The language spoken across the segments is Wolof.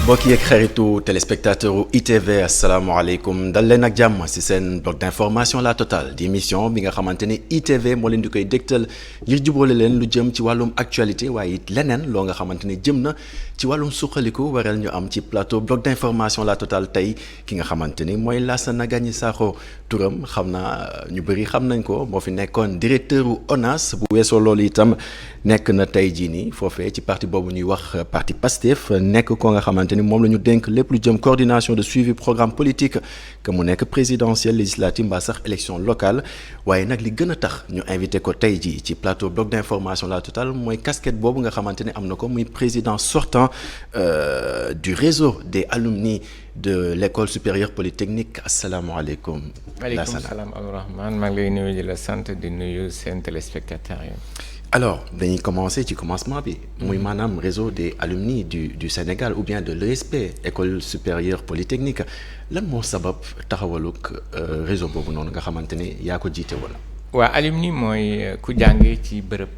mbokk yeeg xaritu téléspectateur ITV asalaamaaleykum dal leen ak jàmm ci seen bloc d'information La Totale di émission bi nga xamante ne ITV moo leen di koy dégtal ngir jubóole leen lu jëm ci wàllum actualité waaye it leneen loo nga xamante ne jëm na ci wàllum suqaliku waral ñu am ci plateau bloc d'information La Totale tey ki nga xamante ni mooy Lassana Gagny Sakho turam xam naa ñu bëri xam nañ ko moo fi nekkoon directeur u ONAS bu weesoo loolu itam nekk na tey jii nii foofee ci parti boobu ñuy wax parti PASTEF nekk ko nga xamante ni moom la ñu dénk lépp lu jëm coordination de suivi programme politique que mu nekk présidentielle législative mbaa sax élection locale waaye nag li gën a tax ñu invité ko tey jii ci plateau bloc d'information La Totale mooy casquette boobu nga xamante ne am na ko muy président sortant du réseau des alumni de l'école supérieure polytechnique asalaamaaleykum. waaleykum salaam Abdourahmane maa ngi lay nuyu di la sant di nuyu seen téléspectateurs yi. alors dañuy commencer ci commencement bi muy maanaam réseau des alumni du Sénégal ou bien de l'ESP école supérieure polytechnique lan moo sabab taxawaluk réseau boobu noonu nga xamante ne yaa ko jiite woon. waa alumni mooy ku jàngee ci bërëb.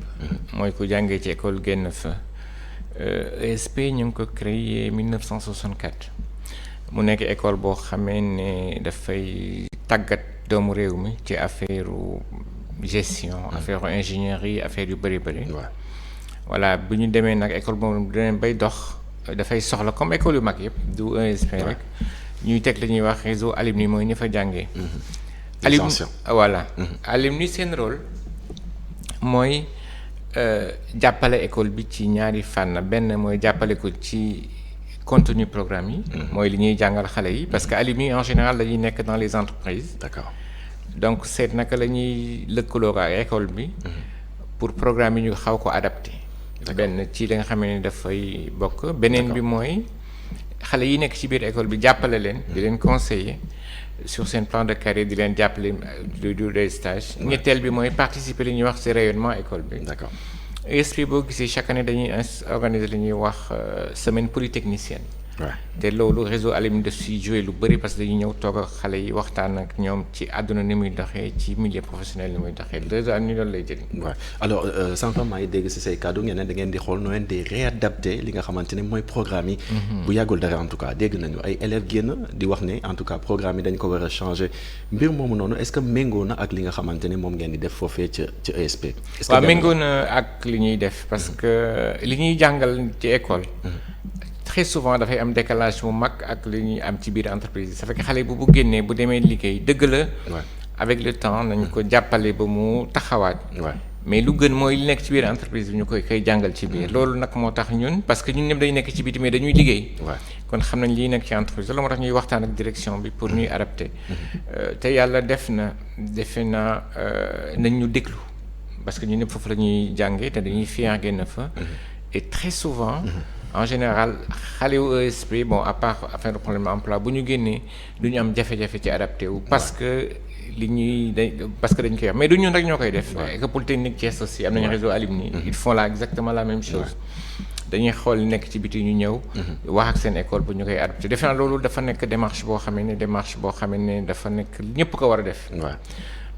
mooy ku jàngee ci école génn fa. ESP ñu ngi ko créé 1964 mu nekk école boo xamee ne dafay tàggat doomu réew mi ci affaire gestion affaire ingénierie affaire yu bëri bëri. voilà bu ñu demee nag école boobu dinañ bay dox dafay soxla comme école yu mag yëpp du ESP rek ñuy teg li ñuy wax réseau alumni mooy ñi fa jàngee. alumni voilà. alumni seen rôle mooy jàppale école bi ci ñaari fànn benn mooy jàppale ko ci contenu programme yi. mooy li ñuy jàngal xale yi parce que alumni en général dañuy nekk dans les entreprises. d'accord. donc seet naka la ñuy lëkkaloo ak école bi pour programme yi ñu xaw ko adapté benn ci li nga xam ne dafay bokk beneen bi mooy xale yi nekk ci biir école bi jàppale leen di leen conseiller sur seen plan de carrière di leen jàppale du des stages ñetteel bi mooy participer li ñuy wax ci rayonnement école bi. d'accord. ESP boo gisee chaque année dañuy organiser li ñuy wax semaine polytechnicienne. te loolu réseau alumni daf si joué lu bëri parce que dañuy ñëw toog ak xale yi waxtaan ak ñoom ci àdduna ni muy doxee ci milieu professionnel ni muy doxee réseau alumni loolu lay jëriñ. waaw alors sànq maa ngi dégg si say kàddu ngeen ne da ngeen di xool noo leen di réadapter li nga xamante ne mooy programme yi. bu yàggul dara en tout cas dégg nañu ay élèves génn di wax ne en tout cas programme yi dañ ko war a changer mbir moomu noonu est-ce que méngoo na ak li nga xamante ne moom ngeen di def foofee ca ESP. est-ce que waaw méngoo na ak li ñuy def parce que li ñuy jàngal ci école. très souvent dafay am décalage bu mag ak li ñuy am ci biir entreprise ça fait que xale bu génnee bu demee liggéey dëgg la. avec le temps nañ ko jàppale ba mu taxawaat. mais lu gën mooy li nekk ci biir entreprise bi ñu koy jàngal ci biir. loolu nag moo tax ñun parce que ñun ñëpp dañu nekk ci biti mais dañuy liggéey. kon xam nañ lii nekk ci entreprise loolu moo tax ñuy waxtaan ak direction bi pour ñuy adapté. te yàlla defe na nañ ñu déglu parce que ñun ñëpp foofu la ñuy jàngee te dañuy fier génn fa. et très souvent. en général xale yu ESP bon à part affaire de problème emploi bu ñu génnee du ñu am jafe-jafe ci adapté wu. parce que parce que dañ koy wax mais du ñun rek ñoo koy def. école polytechnique Thiès aussi am nañu réseau alumni. ils font là exactement la même chose. dañuy xool nekk ci biti ñu ñëw. wax ak seen école bu ñu koy adapté defe naa loolu dafa nekk démarche boo xam ne dafa nekk ñëpp ko war a def.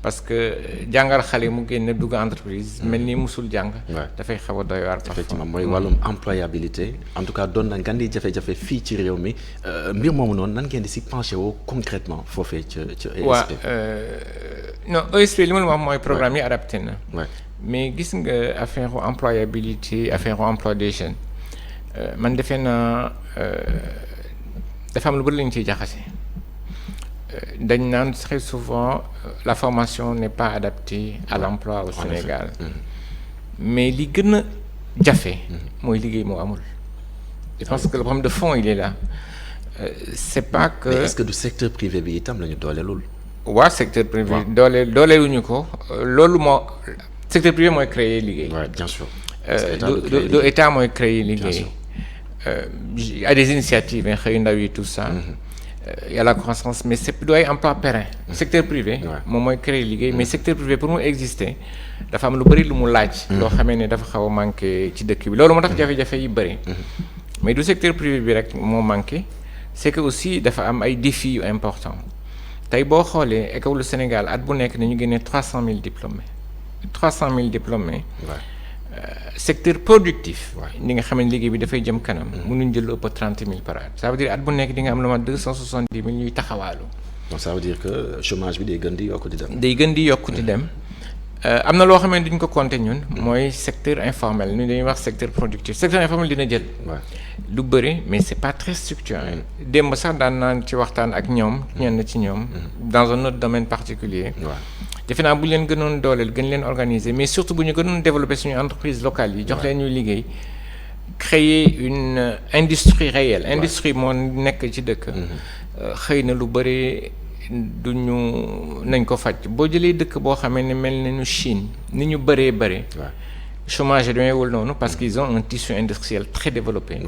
parce que jàngal xale mu génn dugg entreprise mel ni musul jàng. dafay xaw a doy waar. effectivement mooy wàllum employabilité en tout cas doon na ngan di jafe-jafe fii ci réew mi mbir moomu noonu nan ngeen di si penché woo concrètement foofee ca ESP. waaw non ESP li ma la wax mooy programme yi adapté na. mais gis nga affaire employabilité affaire emploi des jeunes man defe naa dafa am lu bëri lañu ciy jaxase. dañ naan très souvent la formation n'est pas adaptée à l'emploi au Sénégal mais li gën a jafe mooy liggéey moo amul je pense que le problème de fond il est là c'est pas que. mais est-ce que du secteur privé bi itam la ñu dooleelul. waa secteur privé dooleeluñu ko loolu moo secteur privé mooy créer liggéey. bien sûr. du état mooy créer liggéey. y a des initiatives xëy ndaw yi tout ça. Il y a la croissance mais c'est doy emploi périn. secteur privé moom mooy créer liggéey mais secteur privé pour mu exister dafa am lu bëri lu mu laaj. loo xamee ne dafa xaw a manqué ci dëkk bi loolu moo tax jafe-jafe yi bëri. mais du secteur privé bi rek moo manqué c'est que aussi dafa am ay défis yu importants tey boo xoolee école Sénégal at bu nekk nañu génnee 300 000 diplômés. secteur productif. Ouais. ni nga xam ne liggéey bi dafay jëm kanam. mënuñ jël lu ëpp 30 000 par at. ça veut dire at bu nekk di nga am lu mat 270 000 ñuy taxawaalu. donc ça veut dire que chômage bi day gën di yokk di dem. day gën di yokk di dem. am na loo xam ne duñ ko compter ñun. mooy secteur informel ñu dañuy wax secteur productif secteur informel dina jël. lu bëri mais c'est pas très structuré. démb sax daan naan ci waxtaan ak ñoom ñenn ci ñoom. dans un autre domaine particulier. defe naa bu leen gënoon dooleel gën leen organiser mais surtout bu ñu gënoon développer suñu entreprise locale yi. jox leen ñuy liggéey. créer une industrie réelle. industrie moo nekk ci dëkk. xëy na lu bëri. du ñu nañ ko faj boo jëlee dëkk boo xamee ne mel nañu Chine ni ñu bëree bëri. chômage demeewul noonu parce qu'ils ont un tissu industriel très développé.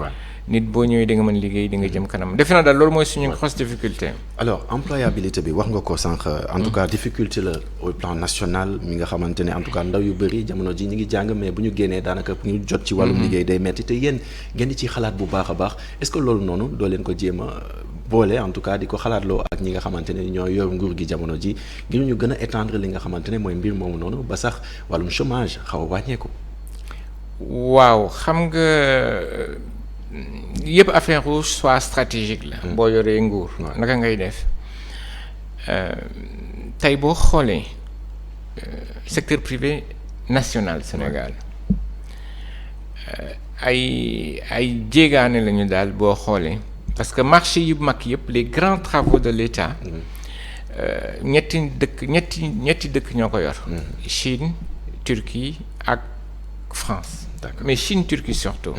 nit boo ñëwee di nga mën liggéey di nga jëm kanam defe naa daal loolu mooy suñu grosse difficulté. alors employabilité bi wax nga ko sànq. en tout cas difficulté la au plan national mi nga xamante ne en tout cas ndaw yu bëri jamono ji ñu ngi jàng mais bu ñu génnee daanaka pour ñu jot ci wàllum liggéey day metti te yéen ngeen di ci xalaat bu baax a baax est-ce que loolu noonu doo leen ko jéem a boole en tout cas di ko xalaatloo ak ñi nga xamante ne ñoo yor nguur gi jamono ji ngir ñu gën a étendre li nga xamante ne mooy mbir moomu noonu ba sax wàllum chômage xaw a wàññeeku. waaw xam nga yëpp affaire rouge soit stratégique la. boo yoree nguur. naka ngay def tey boo xoolee secteur privé national Sénégal ay jéegaane lañu daal boo xoolee. parce que marché yu mag yëpp les grands travaux de l'État ñetti dëkk ñoo ko yor. Chine Turquie ak France. mais Chine Turquie surtout.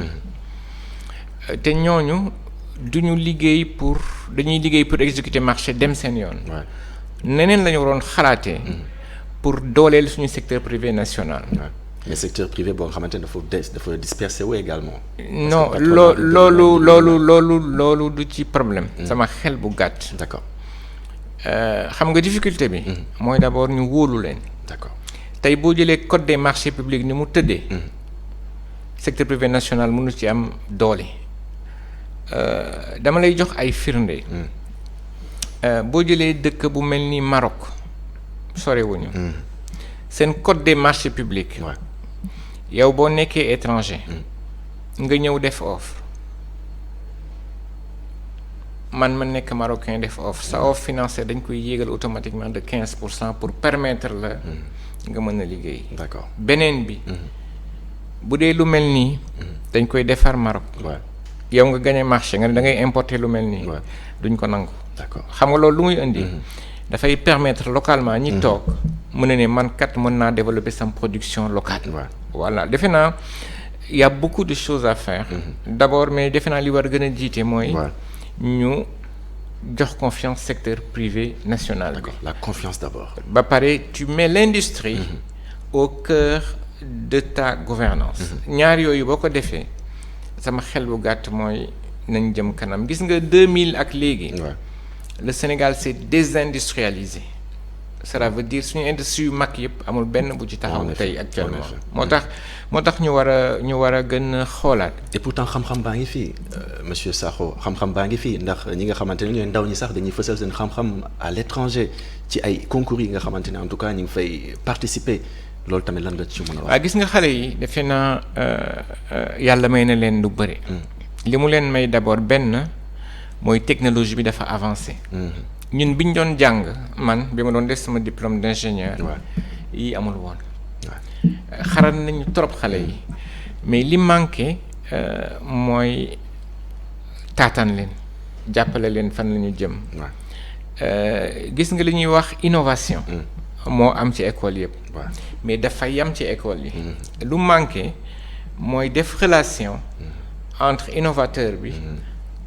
te ñooñu duñu liggéey dañuy liggéey pour exécuter marché dem seen yoon. neneen la ñu waroon xalaatee. pour dooleel suñu secteur privé national. mais secteur privé boo nga xamante ne dafa dispersé wu également. non loolu du ci problème. sama xel bu gàtt. d'accord. xam nga difficulté bi. mooy d'abord ñu wóolu leen. d'accord tey boo jëlee code des marchés publics ni mu tëddee. secteur privé national mënu ci am doole. dama lay jox ay firnde. boo jëlee dëkk bu mel ni Maroc sorewuñu. seen code des marchés publics. yow boo nekkee étranger. nga ñëw def offre. ma nekk marocain def offre sa offre financière dañ koy yéegal automatiquement de 15% pour permettre la. nga mën a liggéey. d'accord beneen bi. bu dee lu mel nii. dañ koy defar Maroc. yow nga gagné marché nga ne da ngay importer lu mel nii. duñ ko nangu. d'accord xam nga loolu lu muy indi. dafay permettre localement ñi toog mën na ne man kat mën naa développer sama production locale. voilà defe naa y a beaucoup de choses à faire. d'abord mais defe naa li war gën a jiite mooy. ñu jox confiance secteur privé national. d'accord la confiance d'abord. ba pare tu mets l'industrie au cœur de ta gouvernance ñaar yooyu boo ko defee sama xel bu gàtt mooy nañ jëm kanam gis nga 2000 ak léegi. le Sénégal s'est désindustrialisé. cela veut dire suñu industrie yu mag yëpp amul benn bu ci taxaw tey actuellement. moo tax ñu war a gën a xoolaat. et pourtant xam-xam baa ngi fii monsieur Sakho xam-xam baa ngi fii ndax ñi nga xamante ne ñooy ndaw ñi sax dañuy fësal seen xam-xam à l'étranger ci ay concours yi nga xamante ne en tout cas ñu ngi fay participer loolu tamit lan nga ci mën a wax. waaw gis nga xale yi defe naa yàlla may na leen lu bëri. li mu leen may d'abord benn mooy technologie bi dafa avancé. ñun bi ñu doon jàng man bi ma doon def sama diplôme d'ingénieur. yi amul woon. xaral nañu trop xale yi mais li manqué mooy taataan leen jàppale leen fan la ñu jëm. gis nga li ñuy wax innovation. moo am ci école yëpp. mais dafa yam ci école yi. lu manqué mooy def relation entre innovateur bi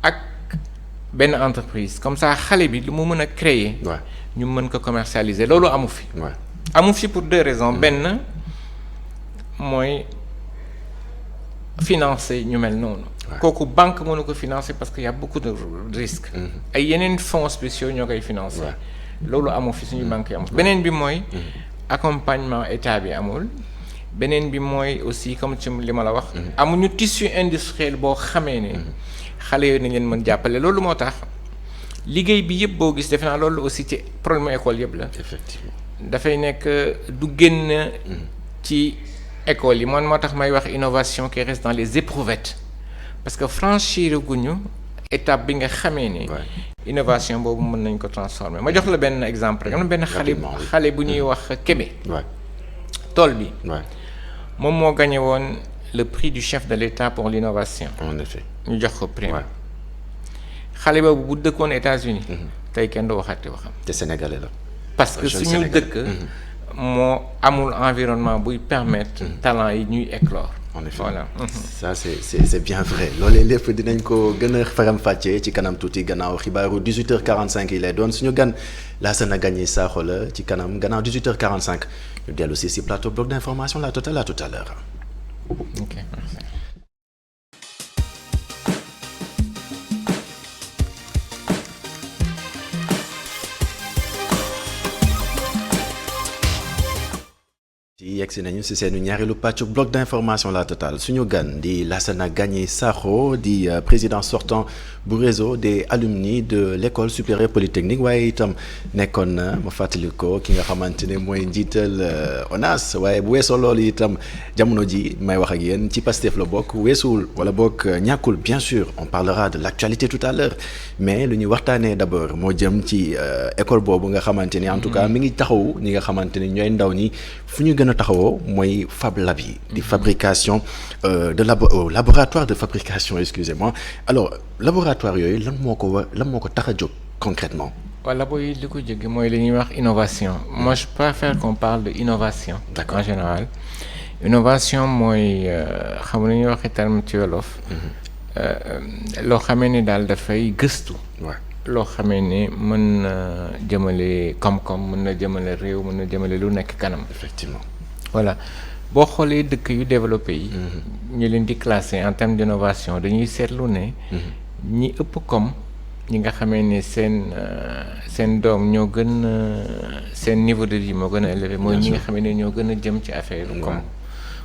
ak benn entreprise comme ça xale bi lu mu mën a créer. ñu mën ko commercialiser loolu amu fi. amu fi pour deux raisons benn mooy financer ñu mel noonu. kooku banque mënu ko financer parce que y a beaucoup de risques. ay yeneen fonds spéciaux ñoo koy financer. loolu amu fi suñu banque yi amul beneen bi mooy accompagnement état bi amul beneen bi mooy aussi comme ci li ma la wax amuñu tissu industriel boo xamee ne xale yooyu nañ leen mën jàppale loolu moo tax liggéey bi yëpp boo gis defe naa loolu aussi ci problème école yëpp la. effectivement dafay nekk du génn ci école yi man moo tax may wax innovation qui reste dans les éprouvettes parce que franchir guñu étape bi nga xamee ni innovation boobu mën nañ ko transformer ma jox la benn exemple rek am na benn xale bu ñuy wax Kébé tool bi moom moo gagné woon le prix du chef de l'État pour l'innovation en effet ñu jox ko prix xale boobu bu dëkkoon États-Unis tey kenn du waxati waxam te sénégalais la parce que suñu dëkk moo amul environnement buy permettre talent yi ñuy éclore en effet voilà ça c'est bien vrai loolee lépp dinañ ko gën a faram-fàccee ci kanam tuuti gannaaw xibaaru 18h45 yi lay doon suñu gan Lassana Gagny Sakho la ci kanam gannaaw 18h45 ñu dellu si plateau bloc d'information la totale à tout à l'heure. Ok, merci. yegsi nañu ci seenu ñaareelu pàcc bloc d'information la totale suñu gan di Lassana Gagny Sakho di président sortant bu réseau des alumni de l'école supérieure polytechnique waaye itam nekkoon na ma fàttali ko ki nga xamante ne mooy njiital ONAS waaye bu weesoo loolu itam jamono ji may wax ak yéen ci Pastef la bokk weesuwul wala bokk ñàkkul bien sûr on parlera de l'actualité tout à l'heure mais lu ñuy waxtaanee d'abord moo jëm ci école boobu nga xamante ni en tout cas mi ngi taxaw ñi nga xamante ni ñooy ndaw ñi fu ñu gën a taxawoo mooy Fab Lab yi di fabrication laboratoire de fabrication excusez-moi alors laboratoire yooyu lan moo ko tax a jóg concrètement wala booy li ko jóge mooy li ñuy wax innovation moi je préfère qu'on parle de innovation en général innovation mooy xam nañuy waxee terme ci wolof loo xamee ni daal dafay gëstu loo xamee ni mën na jëmale koom-koom mën na jëmale réew mën na jëmale lu nekk kanam effectivement voilà boo xoolee dëkk yu développé yi ñu leen di classer en termes d'innovation dañuy seetlu ne ñi ëpp comme ñi nga xamee ni seen doom ñoo gën seen niveau de vie moo gën a élevé mooy ñi nga xamee ne ñoo gën a jëm ci affaire comme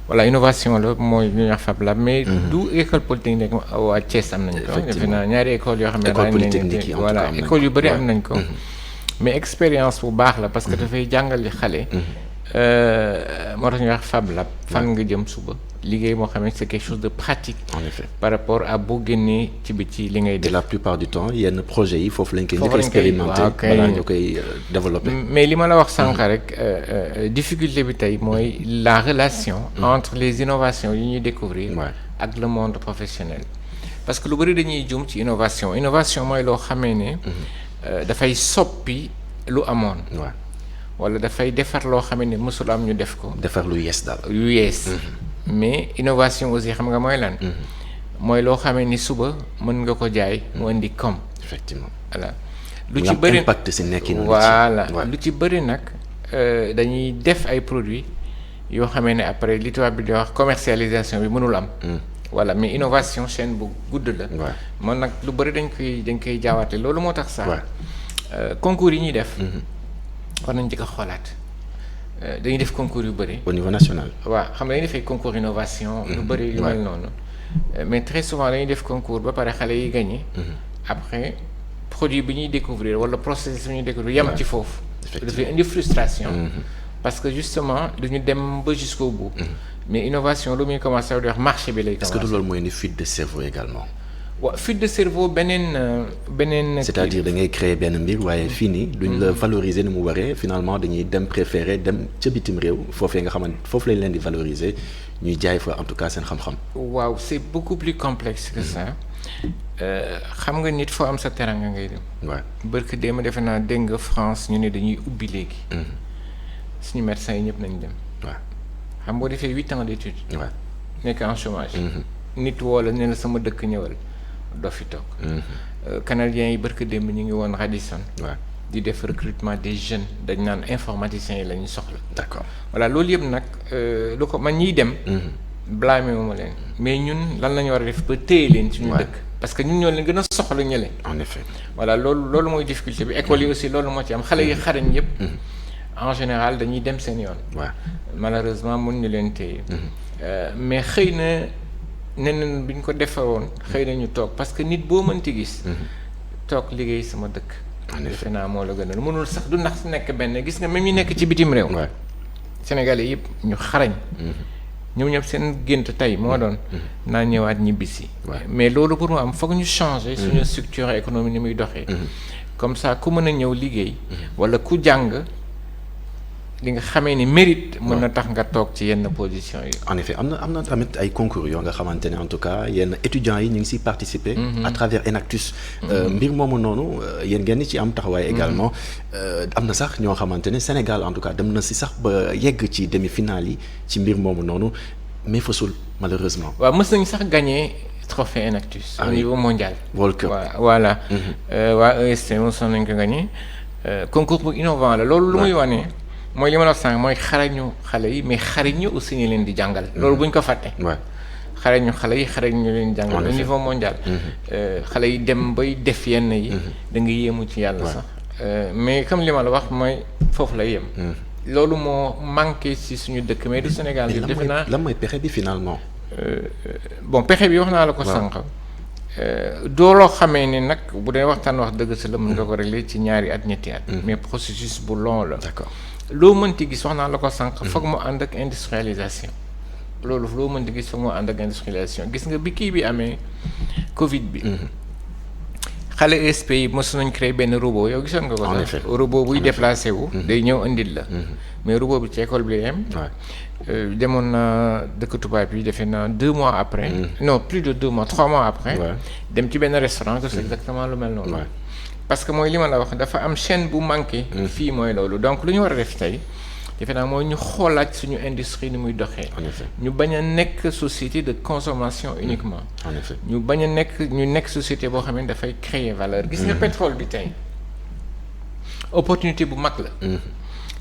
voilà innovation la mooy lu ñuy wax Fab Lab mais du école polytechnique waa Thiès am nañ ko defe naa ñaari école yoo xam ne école polytechnique yi voilà école yu bëri am nañ ko mais expérience bu baax la parce que dafay jàngali xale moo tax ñuy wax Fab Lab fan nga jëm suba liggéey moo xam ne c'est quelque chose de pratique en effet par rapport à boo génnee ci biti li ngay def la plupart du temps yenn projet yi foofu lañ koy njëkk expérimenté balaa ñu koy développé mais li ma la wax sànq rek difficulté bi tey mooy la relation entre les innovations yi ñuy découvrir ak le monde professionnel parce que lu bëri dañuy jum ci innovation mooy loo xamee ne dafay soppi lu amoon wala dafay defar loo xamee ne mësul am ñu def ko defar lu yees daal lu yees mais innovation aussi xam nga mooy lan mooy loo xamee ni suba mën nga ko jaay mu indi koom effectivement voilà lu ci bëri impact si nekkin voilà lu ci bëri nag dañuy def ay produits yoo xamee ne après li tubaab bi di wax commercialisation bi mënul am voilà mais innovation chaîne bu gudd la man nag lu bëri dañ koy jaawaate loolu moo tax sax concours yi ñuy def war nañ jëkk a xoolaat dañuy def concours yu bëri au niveau national waaw xam nga dañuy defee concours innovation lu bëri yu mel noonu mais très souvent dañuy def concours ba pare xale yi gagné après produit bi ñuy découvrir wala processus bi ñuy découvrir yem ci foofu dafay indi frustration parce que justement duñu dem ba jusqu'au bout mais innovation lu muy commencé di wax marché bi lay commencé. est-ce que du loolu mooy indi fuite de cerveau également waaw fuite de cerveau beneen c'est-à-dire da ngay créer benn mbir waaye fii nii duñ la valoriser ni mu waree finalement dañuy dem préférer dem ca bitim réew foofee nga xamante foofu lañ leen di valoriser ñuy jaay fa en tout cas seen xam-xam waaw c'est beaucoup plus complexe que ça xam nga nit foo am sa teranga ngay dem waaw barke déema defe naa dégg nga France ñu ne dañuy ubbi léegi suñu médecins yi ñëpp nañ dem waaw xam boo defee 8 ans d'études waaw nekk en chômage nit woo la ne la sama dëkk ñëwal doo fi toog canadiens yi barke démb ñu ngi woon Radisson di def recrutement des jeunes dañ naan informaticiens yi la ñu soxla d'accord voilà loolu yëpp nag lu ko man ñiy dem blâmer wu ma leen mais ñun lan la ñu war a def ba téye leen suñu dëkk parce que ñun ñoo leen gën a soxla ñële en effet voilà loolu mooy difficulté bi école yi aussi loolu moo ci am xale yi xarañ yëpp en général dañuy dem seen yoon malheureusement mun ñu leen téye mais xëy na neneen bi ñu ko defaroon xëy na ñu toog parce que nit boo mënti gis toog liggéey sama dëkk defe naa moo la gën a mënul sax du ndax nekk benn gis nga même ñu nekk ci bitim réew sénégalais yëpp ñu xarañ ñoom ñëpp seen gént tey moo doon naa ñëwaat ñibbisi. mais loolu pour mu am foog ñu changer suñu structure économique ni muy doxee. comme ça ku mën a ñëw liggéey. wala ku jàng li nga xamee ni mérite. mën na tax nga toog ci yenn position yi. en effet am na tamit ay concours yoo nga xamante ne en tout cas yenn étudiants yi ñu ngi siy participer. à travers Enactus. mbir moomu noonu yéen ngeen ci am taxawaay également. am na sax ñoo xamante ne Sénégal en tout cas dem na si sax ba yegg ci demi-finale yi ci mbir moomu noonu mais fasul malheureusement. waaw mës nañu sax gagné trophée Enactus. au niveau mondial. World Cup voilà. waa EST mosoon nañu ko gagné concours bu innovant la loolu lu muy wane. mooy li ma la wax sànq mooy xarañu xale yi mais xarañu aussi ñu leen di jàngal. loolu bu ñu ko fàtte. xarañu xale yi xarañu ñu leen di jàngal. au niveau mondial. xale yi dem bay def yenn yi. da nga yéemu ci yàlla sax. mais comme li ma la wax mooy foofu la yem. loolu moo manqué ci suñu dëkk mais du Sénégal bi defe naa lan mooy pexe bi finalement. bon pexe bi wax naa la ko sànq. doo loo xamee ne nag bu dee waxtaan wax dëgg sa la mën nga ko régler ci ñaari at ñetti at. mais processus bu long la. d'accord. loo mënti gis wax naa la ko sànq. foog mu ànd ak industrialisation. loolu loo mënti gis foog mu ànd ak industrialisation gis nga bi kii bi amee Covid bi. xale ESP yi mos nañ créer benn robot yow gisoon nga ko. en effet robot buy déplacé wu. day ñëw indil la. mais robot bi ci école bi lay yem. demoon na dëkk tubaab yi defe naa 2 mois après. non plus de 2 mois 3 mois après. dem ci benn restaurant que c'est exactement lu mel noonu. parce que mooy li ma la wax dafa am chaîne bu manqué. fii mooy loolu donc lu ñu war a def tey defe naa mooy ñu xoolaat suñu industrie ni muy doxee. en effet ñu bañ a nekk société de consommation uniquement. en effet ñu bañ a nekk société boo xam ne dafay créer valeur. gis nga pétrole bi tey opportunité bu mag la.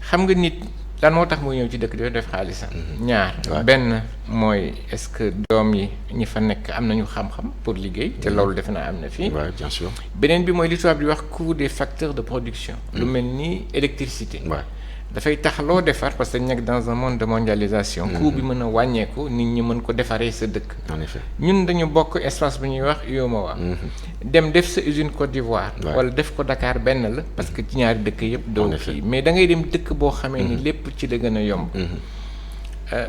xam nga nit lan moo tax muy ñëw ci dëkk di def xaalisam. ñaar benn mooy est-ce que doom yi ñi fa nekk am nañu xam-xam pour liggéey. te loolu defe naa am na fii. bien sûr. beneen bi mooy li tubaab di wax coût des facteurs de production. lu mel ni électricité. dafay tax loo defar parce que dañ nekk dans un monde de mondialisation. coût bi mën a wàññeeku nit ñi mën ko defaree sa dëkk. en effet ñun dañu bokk espace bu ñuy wax UEMOA. dem def sa usine Côte d'Ivoire. wala def ko Dakar benn la parce que ci ñaari dëkk yëpp. doo kii mais da ngay dem dëkk boo xamee ni lépp ci la gën a yomb.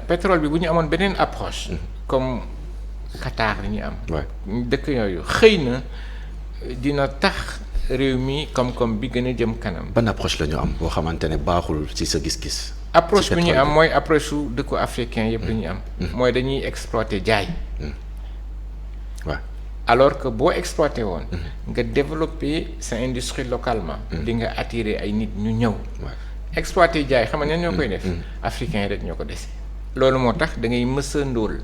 pétrole bi bu ñu amoon beneen approche. comme Qatar li ñu am. dëkk yooyu xëy na dina tax. réew mi koom-koom bi gën a jëm kanam. ban approche la ñu am boo xamante ne baaxul ci sa gis-gis. approche bi ñu am mooy approche su dëkku africain yëpp la ñu am. mooy dañuy exploiter jaay. alors que boo exploité woon. nga développer sa industrie localement. di nga attirer ay nit ñu ñëw. exploiter jaay xam nga ñan ñoo koy def. africain yi rek ñoo ko dese. loolu moo tax da ngay mës a ndóol.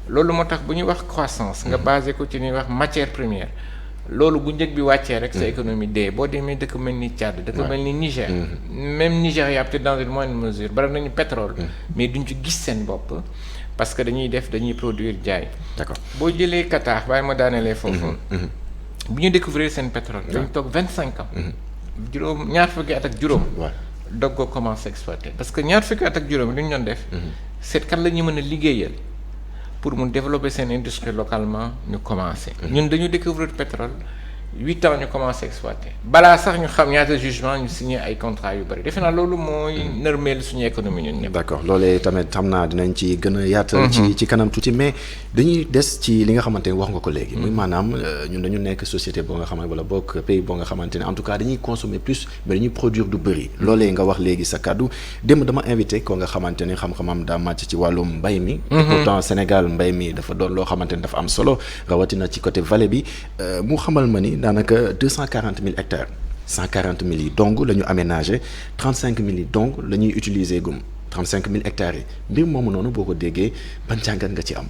loolu moo tax bu ñuy wax croissance. nga basé ko ci ñuy wax matière première. loolu bu njëg bi wàccee rek sa économie dee boo demee dëkk mel ni Tchad dëkk mel ni Niger. même Nigéria peut-être dans une moindre mesure bari nañu pétrole. mais duñ ci gis seen bopp parce que dañuy produire jaay. d'accord boo jëlee Qatar bàyyi ma daanelee foofu. bu ñu découvrir seen pétrole. dañu toog 25 ans. ñaar fukki at ak juróom. doog ko commencé exploiter parce que ñaar fukki at ak juróom li ñu doon def. seet kan la ñu mën a liggéeyal. pour mu développer seen industrie localement ñu commencé. ñun dañu découvrir pétrole 8 ans ñu commencé exploiter balaa sax ñu xam ñaata jugement ñu signé ay contrats yu bëri defe naa loolu mooy nërmeel suñu économie ñun ñëpp. d'accord loolee tamit xam naa dinañ ci gën a yaatal. ci kanam tuuti mais dañuy des ci li nga xamante ne wax nga ko léegi. muy maanaam ñun dañu nekk société boo nga xamante wala bokk pays boo nga xamante ne en tout cas dañuy consommer plus mais dañuy produire du bëri. loolee nga wax léegi sa kàddu démb dama invité ko nga xamante ne xam-xamam daa màcc ci wàllum mbay mi. pourtant Sénégal mbay mi dafa doon loo xamante ne dafa am solo rawatina ci côté vallée bi mu xamal ma ni daanaka 240 000 hectares 140 000 yi dong la ñu aménagé 35 000 yi dong la ñuy utiliser gum 35 000 hectares yi mbir moomu noonu boo ko déggee ban jàngat nga ci am.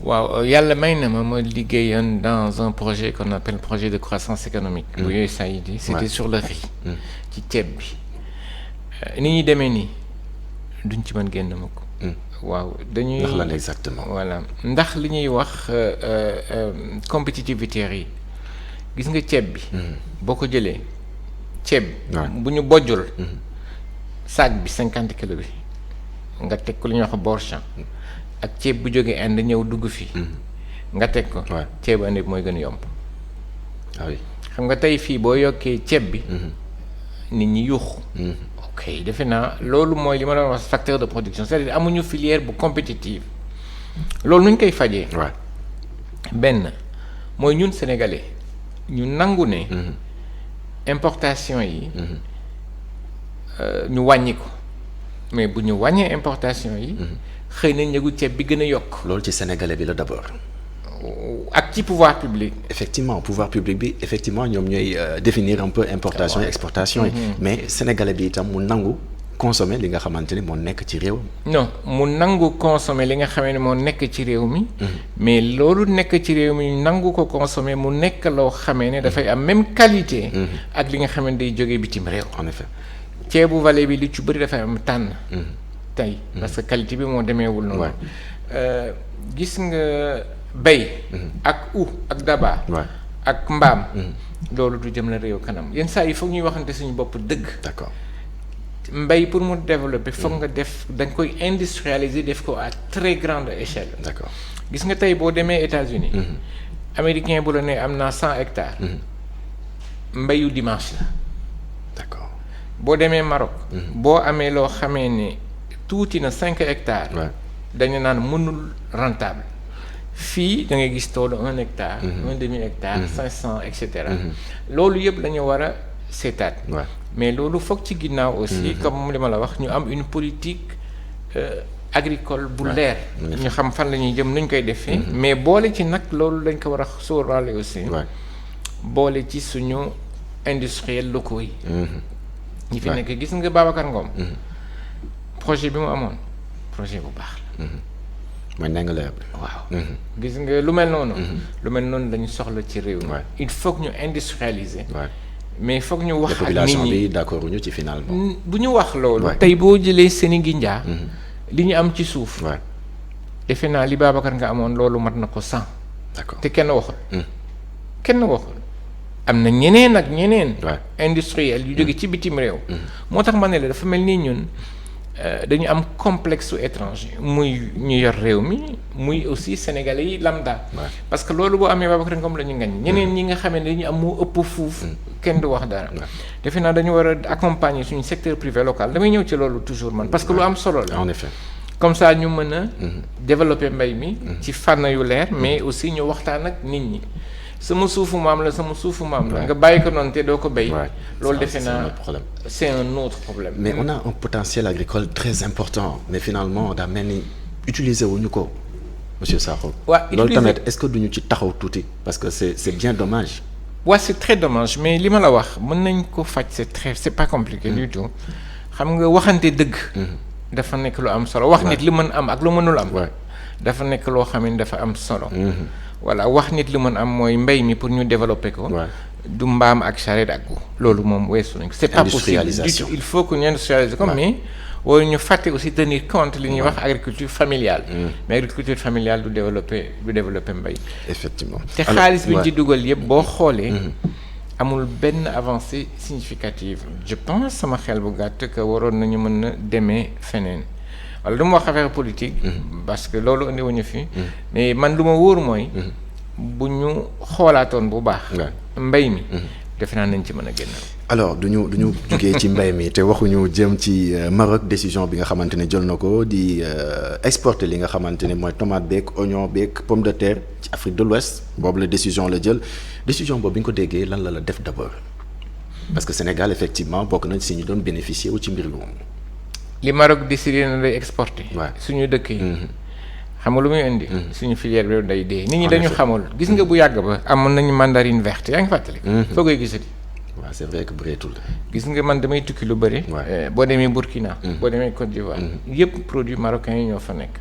waaw yàlla may na ma liggéeyoon dans un projet qu'on appelle projet de croissance économique. bu USAID c'était sur le riz. ci ceeb bi ni ñuy demee nii duñ ci mën génn mukk. waaw dañuy ndax lan exactement. voilà ndax li ñuy wax compétitivité yi. gis nga ceeb bi. boo ko jëlee ceeb. bu ñu bojjul. sac bi 50 kilos bi nga teg ko li ñuy wax borchamp ak ceeb bu jógee Inde ñëw dugg fii. nga teg ko. ceebu Inde bi mooy gën a yomb. xam nga tey fii boo yokkee ceeb bi. nit ñi yuuxu. ok defe naa loolu mooy li ma doon wax facteur de production c'est-à-dire amuñu filière bu compétitive loolu nu ñu koy fajee. waaw benn mooy ñun sénégalais ñu nangu ne. importation yi. ñu wàññi ko mais bu ñu wàññee importation yi. xëy na njëgu ceeb bi gën a yokk. loolu ci sénégalais bi la d'abord. ak ci pouvoir public. effectivement pouvoir public bi effectivement ñoom ñooy définir un peu importation et exportation yi. mais sénégalais bi itam mu nangu consommer li nga xamante ni moo nekk ci réew mi. non mu nangu consommer li nga xamee ne moo nekk ci réew mi. mais loolu nekk ci réew mi nangu ko consommer mu nekk loo xamee ne dafay am même qualité. ak li nga xamante day jógee bitim réew. en effet ceebu vallée bi li ci bëri dafay am tànn. tey parce que qualité bi moo demeewul noonu. gis nga bay ak ak daba. ak mbaam. loolu du jëm la réew kanam yenn saa yi foog ñuy waxante suñu bopp dëgg. d'accord. mbay pour mu développer foog nga def da nga koy industrialiser def ko à très grande échelle. d'accord gis nga tey boo demee États-Unis américain bu la ne am naa 100 hectares. mbayu dimanche la. d'accord boo demee Maroc. boo amee loo xamee ne tuuti na 5 hectares. dañu naan mënul rentable. fii da ngay gis toolu 1 hectare. 1,5 hectare. 500 et cetera. loolu yëpp la ñu war a seetaat. mais loolu foog ci ginnaaw aussi comme li ma la wax ñu am une politique agricole bu leer. ñu xam fan la ñuy jëm nuñ koy defee. mais boole ci nag loolu dañ ko war a sóoraale aussi. boole ci suñu industriels locaux yi. ñi fi nekk gis nga Babacar Ngom. projet bi mu amoon projet bu baax la. mooy Ndingler. waaw gis nga lu mel noonu. lu mel noonu lañu soxla ci réew mi. il faut que ñu industrialiser. mais foog ñu wax ak nit ñi population bi d'accord ñu ci finalement. bu ñu wax loolu. tey boo jëlee Sénégindia. li ñu am ci suuf. defe naa li Babacar nga amoon loolu mat na ko 100. d'accord te kenn waxul. kenn waxul am na ñeneen ak ñeneen. industriel yu jóge ci bitim réew. moo tax ma ne la dafa mel ni ñun dañu am complexe étranger muy ñu yor réew mi muy aussi sénégalais yi lambda. parce que loolu boo amee Babacar Ngom la ñu ngañ ñeneen ñi nga xamee ne dañu am moo ëpp fuuf. kenn du wax dara. defe naa dañu war a accompagner suñu secteur privé local damay ñëw ci loolu toujours man parce que lu am solo la. en effet comme ça ñu mën a. développer mbay mi. ci fànn yu leer mais aussi ñu waxtaan ak nit ñi. sama suufu maam la sama suufu maam la. nga bàyyi ko noonu te doo ko béy. loolu defe naa c'est un autre problème. mais on a un potentiel agricole très important mais finalement daa mel ni utiliser wuñu ko monsieur Sakho. loolu tamit est-ce que duñu ci taxaw tuuti parce que c'est bien dommage. c'est très dommage mais li ma la wax mën nañ ko faj c'est pas compliqué du tout xam nga waxante dëgg. dafa nekk lu am solo wax nit li mën am ak lu mënul am. dafa nekk loo xam ne dafa am solo. voilà wax nit li mën am mooy mbay mi pour ñu développer ko. du mbaam ak charrette ak loolu moom weesu nañ ko. c'est pas possible du tout il faut que ñu industrialiser ko mais wala ñu fàtte aussi tenir compte li ñuy wax agriculture familiale. mais agriculture familiale du développer mbay. effectivement te xaalis bi ñu ci dugal yëpp boo xoolee. amul benn avancée significative. je pense sama xel bu gàtt que waroon nañu mën a demee feneen. wala du ma wax affaire politique. parce que loolu andi wuñu fi. mais man lu ma wóor mooy. bu ñu xoolaatoon bu baax. mbay mi. defe naa nañ ci mën a génn. alors du ñu jugee ci mbay mi te waxuñu jëm ci Maroc décision bi nga xamante ne jël na ko di exporter li nga xamante ne mooy tomate beeg oignon beeg pomme de terre ci Afrique de l'Ouest boobu la décision la jël décision boobu bi nga ko déggee lan la def d'abord parce que Sénégal effectivement bokk nañ si ñu doon bénéficier wu ci mbir moom. li Maroc décidé na lay exporter. suñu dëkk yi. xam nga lu muy indi. suñu filière bi day dee. nit ñi dañu xamul gis nga bu yàgg ba amoon nañu mandarine verte yaa ngi fàttali. foo koy gisati. waaw c'est vrai que bëreetul. gis nga man damay tukki lu bëri. boo demee Burkina. boo demee Côte d'Ivoire. yëpp produits marocains yi ñoo fa nekk.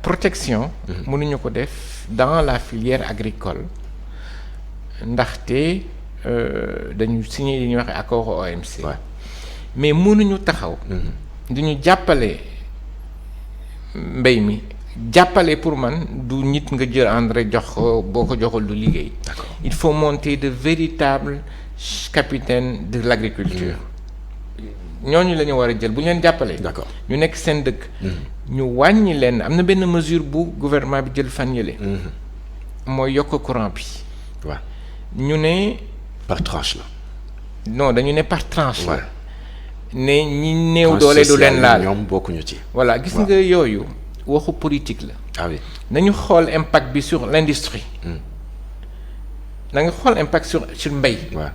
protection. mënuñu ko def dans la filière agricole ndaxte dañu signé li ñuy wax accord OMC. mais mënuñu taxaw. du ñu jàppale mbay mi jàppale pour man du nit nga jël engrais jox ko boo ko joxul du liggéey. il faut monter de véritables capitaines de l'agriculture. ñooñu la ñu war a jël bu ñu leen jàppalee. ñu nekk seen dëkk. ñu wàññi leen am na benn mesure bu gouvernement bi jël fan yële. mooy yokk courant bi. ñu ne. par tranche la. non dañu ne par tranche la. ne ñi néew doole du leen laal ñoom bokkuñu ci. voilà gis nga yooyu waxu politique la. ah oui nañu xool impact bi sur l'industrie. na nga xool impact sur mbay. waaw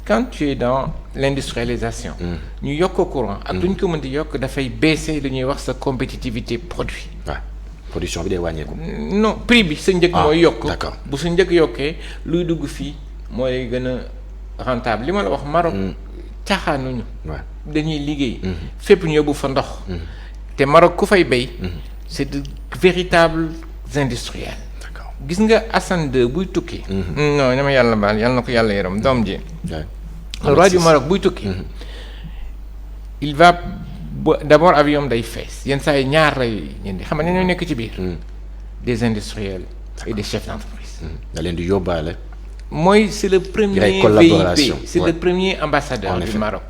quand tu es dans l'industrialisation. ñu yokk courant. ak lu ñu ko mën di yokk dafay baisser li ñuy wax sa compétitivité produit. waaw production bi day wàññeeku. non prix bi sa njëg mooy yokk. d'accord bu sa njëg yokkee luy dugg fii mooy gën a rentable li ma la wax Maroc. caaxaanuñu. waaw dañuy liggéey. fépp ñu yóbbu fa ndox. te Maroc ku fay bay. c'est de véritables industriels. d'accord gis nga Hassan II buy tukki. non dama yàlla baal yàlla na ko yàlla yaram doom ji. le roi du Maroc buy tukki. il va d'abord avion day fees yenn saa yi ñaar lay ñeenti xam nga ñoo nekk ci biir. des industriels et des chefs d'entreprise. da leen di yóbbaale. mooy c'est le premier VIP c'est le premier ambassadeur du Maroc.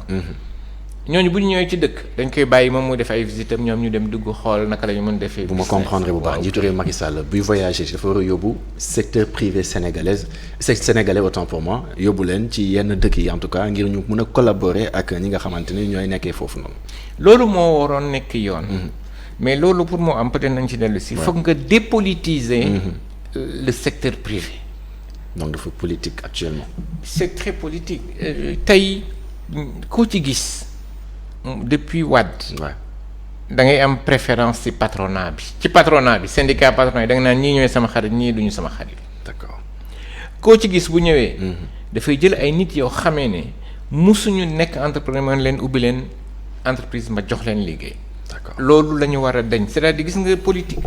ñooñu bu ñu ñëwee ci dëkk dañ koy bàyyi moom mu def ay visites am ñoom ñu dem dugg xool naka la ñu mën defee. bu ma comprendre bu baax njiitu réew Macky Sall buy voyager dafa war a yóbbu secteur privé sénégalais autant pour moi yóbbu leen ci yenn dëkk yi en tout cas ngir ñu mun a collaborer ak ñi nga xamante ni ñooy nekkee foofu noonu. loolu moo waroon nekk yoon. mais loolu pour moo am peut-être nañ ci dellu si. foog nga dépolitiser. le secteur privé. donc dafa politique actuellement. c'est très politique tey koo ci gis. depuis Wade. waaw da ngay am préférence ci patronat bi syndicat patronat yi da nga naan ñii ñooy sama xarit ñii duñu sama xarit. d'accord koo ci gis bu ñëwee. dafay jël ay nit yoo xamee ne musuñu nekk entrepreneur mën leen ubbi leen entreprise ma jox leen liggéey. d'accord loolu la ñu war a dañ c'est-à-dire gis nga politique.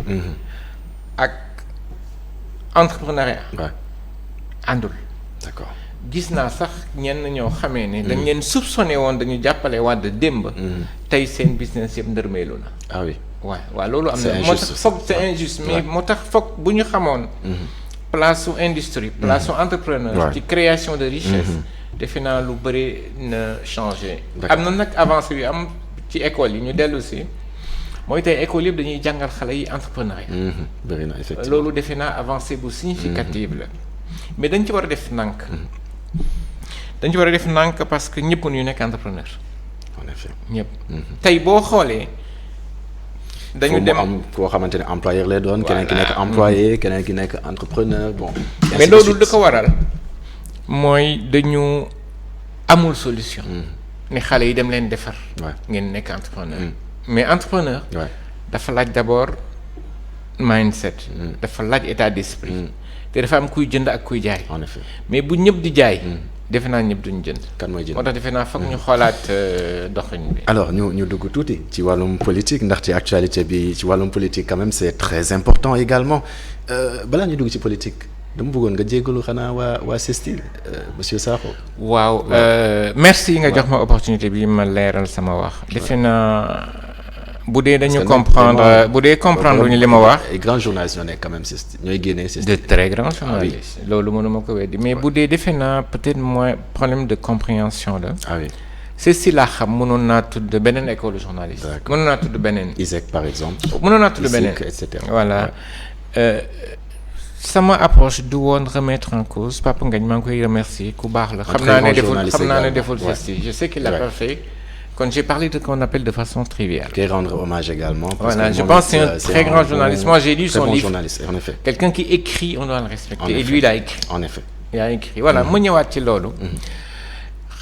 ak entrepreneuriat. waaw àndul. d'accord gis naa sax ñenn ñoo xamee ne. dañ leen soupçonné woon dañu jàppale Wade démb. tey seen business yëpp ndërmeelu na. ah oui waaw loolu am na moo tax foog c'est injuste mais moo tax foog bu ñu xamoon. place su industrie. place su entrepreneur. ci création de richesse. defe naa lu bëri na changé. am na nag avancé yu am ci école yi ñu dellu si mooy tey école yëpp dañuy jàngal xale yi entrepreneuriat. bëri na effectivement loolu defe naa avancé bu significative la mais dañ ci war a def nànk. dañ ci war a def nànk parce que ñëpp ñu nekk entrepreneur. en effet ñëpp. tey boo xoolee. dañu dem am koo xamante ne employeur lay doon. keneen ki nekk employé keneen ki nekk entrepreneur bon. mais loolu li ko waral mooy dañu amul solution. ne xale yi dem leen defar. ngeen nekk entrepreneur. mais entrepreneur. dafa laaj d'abord mindset. dafa laaj état d'esprit. te dafa am kuy jënd ak kuy jaay. en effet mais bu ñëpp di jaay. defe naa ñëpp duñ jënd. kan mooy jënd moo tax defe naa foog ñu xoolaat doxin bi. alors ñu dugg tuuti ci wàllum politique ndaxte actualité bi ci wàllum politique quand même c'est très important également balaa ñu dugg ci politique dama bëggoon nga jéggalu xanaa waa CESTI monsieur Sakho. waaw merci nga jox ma opportunité bi ma leeral sama wax. defe naa bu dee dañu comprendre bu dee comprendre ñu li ma wax. ay grands journalistes ñoo nekk quand même CESTI ñooy génnee CESTI. de très grands journalistes. loolu mënuma ko weddi mais bu dee defe naa peut-être moins problème de compréhension la. ah oui. CESTI laa xam mënoon naa tudd beneen école journaliste. d'accord mënoon naa tudd beneen. ISEC par exemple. mënoon naa tudd beneen et cetera. voilà sama approche du woon remettre en cause Papa Ngagne maa ngi koy remercier ku baax la. xam naa ne deful CESTI je sais qu'il l'a pas fait. Quand j'ai parlé de qu'on appelle de façon triviale. Qui rendre hommage également. Voilà, je pense que c'est un très grand journaliste. Moi, j'ai lu son livre. Journaliste, en effet. Quelqu'un qui écrit, on doit le respecter. Et lui, il a écrit. En effet. Il a écrit. Voilà, mu ñëwaat ci loolu.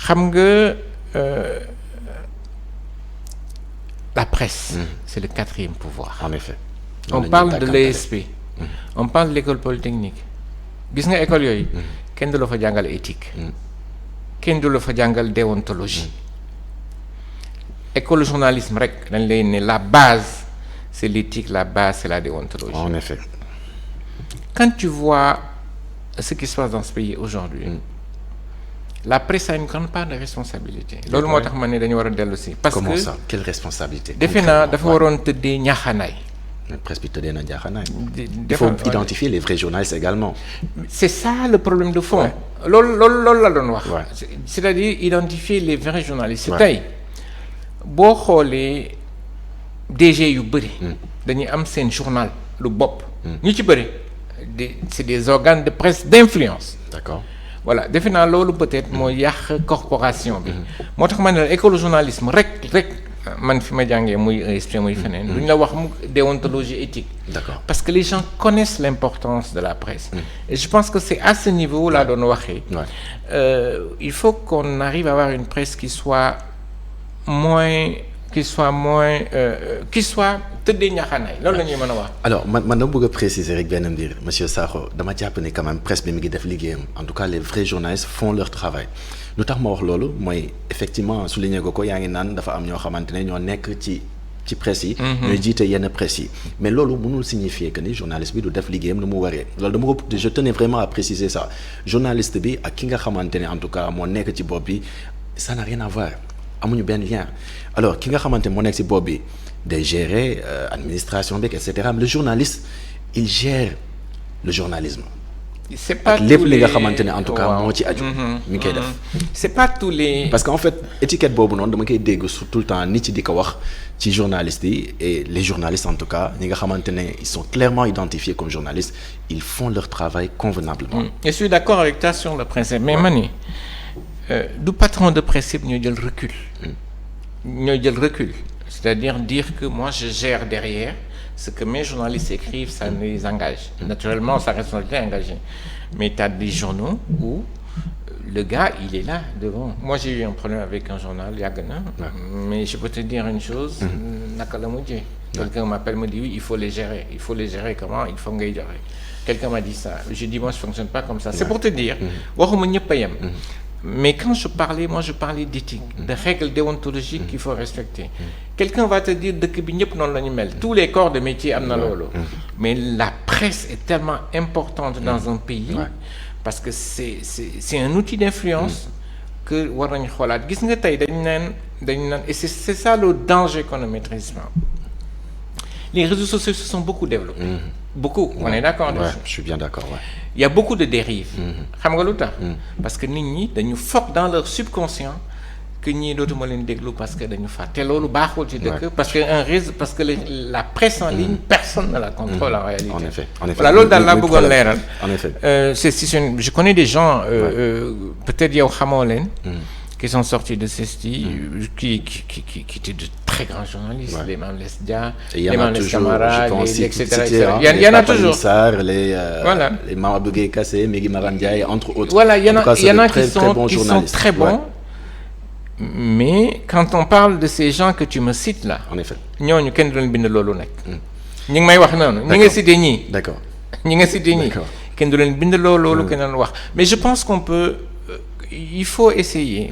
xam nga la presse. C'est le quatrième pouvoir. En effet. On parle de l'ESP. On parle de l'école polytechnique. gis nga école yooyu. kenn du la fa jàngal éthique. kenn du la fa jàngal déontologie. école journalisme rek dañ lay ne la base c'est l'éthique la base c'est la déontologie. En effet. Quand tu vois ce qui se passe dans ce pays aujourd'hui la presse a une grande part de responsabilité. loolu moo tax ma ne dañu war a dellu si. parce Comment que ça? Quelle responsabilité? defe naa dafa waroon tëddee ñaaxanaay. mais presse bi tëddee na jaaxanaay. Il faut identifier les vrais journalistes également. C'est ça le problème de fond. loolu la doon wax. Ouais. C'est-à-dire identifier les vrais journalistes. tey boo xoolee DG yu bëri. dañuy am seen journal lu bopp. ñu ci bëri c'est des organes de presse d'influence. D'accord. voilà defe naa loolu peut-être moo yàq corporation bi. moo tax ma ne la école journalisme rek man fi ma jàngee muy ESP muy feneen. duñ la wax mu déontologie éthique. D'accord. parce que les gens connaissent l'importance de la presse. Et je pense que c'est à ce niveau laa doon waxee. Il faut qu'on arrive à avoir une presse qui soit moins tëddee ñaxanaay loolu la ñuy mën a wax. alors man dama bëgg a préciser rek benn mbir monsieur Sakho dama jàpp ne quand même presse bi mi ngi def liggéeyam en tout cas les vrais journalistes font leur travail lu tax ma wax loolu mooy effectivement souligné ko yaa ngi naan dafa am ñoo xamante ne ñoo nekk ci presse yi. ñooy jiite yenn presse yi. mais loolu mënul signifier que ni journaliste bi du def liggéeyam nu mu waree loolu dama ko je tenais vraiment à préciser ça journaliste bi ak ki nga xamante ne en tout cas moo nekk ci bopp bi ça n'a rien à voir amuñu benn lien alors ki nga xamante moo nekk ci bopp bi. de gérer administration beeg et cetera le journaliste il gère le journalisme. c'est pas lépp li nga xamante ne en tout cas moo ci aju. mi ngi koy def. c'est pas tous les. parce que en fait étiquette boobu noonu dama koy dégg tout le temps nit ci di ko wax ci journalistes yi et les journalistes en tout cas ñi nga xamante ne ils sont clairement identifiés comme journalistes ils font leur travail convenablement. je suis d'accord avec toi sur le principe mais ma ni du patron de principe ñoo jël recul. C'est-à-dire dire que moi je gère derrière ce que mes journalistes écrivent, ça les engage. Naturellement, sa responsabilité est engagée. Mais tu as des journaux où le gars, il est là devant. Moi, j'ai eu un problème avec un journal, Yagana, mais je peux te dire une chose, Nakalamoudje. Quelqu'un m'appelle, me dit oui, il faut les gérer. Il faut les gérer comment? Il faut les gérer. Quelqu'un m'a dit ça. J'ai dit moi, je ne fonctionne pas comme ça. C'est pour te dire, mais quand je parlais d'éthique, de règles déontologiques qu'il faut respecter. Quelqu'un va te dire dëkk bi ñëpp noonu la ñu mel. Tous les corps de métier am na loolu. Mais la presse est tellement importante dans un pays parce que c'est un outil d'influence que war nañu xoolaat. Gis nga tey dañu naan et c'est ça le danger qu'on ne maîtrise pas. Les réseaux sociaux se sont beaucoup développés. Beaucoup, on est d'accord. Je suis bien d'accord. Il y a beaucoup de dérives. Xam nga lu tax parce que nit ñi dañu foog dans leur subconscient que ñii dootuma leen déglu parce que dañu fàtte loolu baaxul ci dëkk parce que la presse en ligne personne ne la contrôle en réalité. En effet. Voilà loolu daal laa bëggoon leeral. En effet. Je connais des gens peut-être yow xamoo leen qui sont sortis de CESTI qui étaient de très grands journalistes, les Mame Less Dia, les Mame Less Camara, etc. Il y en a toujours. Les Mamadou Gueye Kassé, Megui Maran Ndiaye, entre autres. Voilà, il y en a qui sont très bons. Mais quand on parle de ces gens que tu me cites là, en effet, ñooñu kenn du leen bind loolu nag. ñi ngi may wax noonu. ñi nga cité ñii. D'accord. ñi nga cité ñii. kenn du leen bind loolu kenn doon wax. Mais je pense qu'on peut, il faut essayer.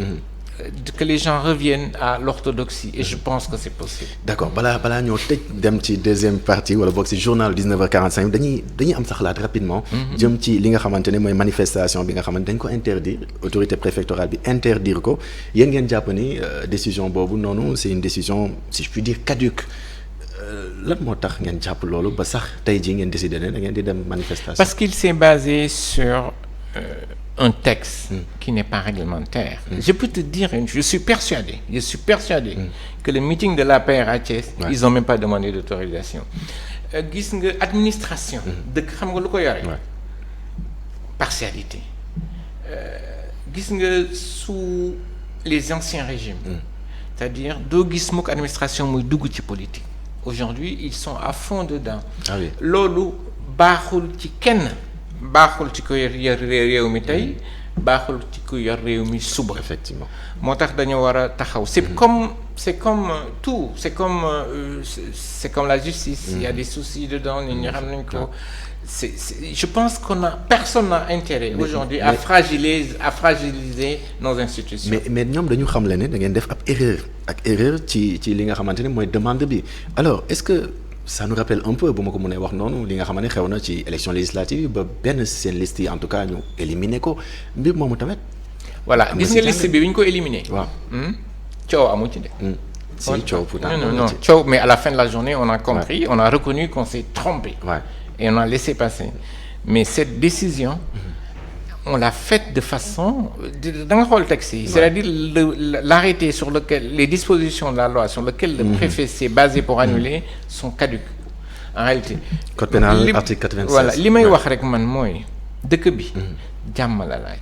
Que les gens reviennent à l'orthodoxie et je pense que c'est possible. D'accord balaa ñoo tëj dem ci deuxième partie wala boog ci journal 19h45 dañuy am sa xalaat rapidement. jëm ci li nga xamante ne mooy manifestation bi nga xamante dañ ko interdire autorité préfectorale bi interdire ko yéen ngeen jàpp ni décision boobu noonu c'est une décision si je puis dire caduque lan moo tax ngeen jàpp loolu ba sax tey jii ngeen décider ne da ngeen di dem manifestation. Parce qu'il s'est basé sur un texte qui n'est pas réglementaire. Je peux te dire, je suis persuadé que le meeting de l'APR à Thiès, ils n'ont même pas demandé d'autorisation. Gis nga administration. dëkk xam nga lu ko yore. Partialité. Gis nga sous les anciens régimes. C'est-à-dire doo gis mukk administration muy dugg ci politique. Aujourd'hui, ils sont à fond dedans. Loolu baaxul ci kenn. baaxul ci ko yor réew mi tey baaxul ci ko yor réew mi suba. Effectivement. moo tax dañu war a taxaw c'est comme tout c'est comme la justice. Il y a des soucis dedans nit ñi xam nañ ko. Je pense personne n'a intérêt aujourd'hui à fragiliser nos institutions. mais ñoom dañu xam le ne da ngeen def ab erreur ci li nga xamante ne mooy demande bi alors est-ce que ça nous rappelle un peu bu ma ko mënee wax noonu li nga xamante ne xew na ci élection législative ba benn seen liste yi en tout cas ñu éliminer ko mbir moomu tamit. voilà gis nga liste bi ñu ko éliminer. waaw coow amu ci de. si coow pourtant non coow mais à la fin de la journée on a compris on a reconnu qu'on s'est trompé. Et on a laissé passer mais cette décision. On l'a faite de façon da nga xool texte yi c'est-à-dire l'arrêté sur lequel les dispositions de la loi sur lequel le préfet s'est basé pour annuler sont caduques en réalité. Code pénal article 96. Voilà li may wax rek man mooy dëkk bi jàmm la laaj.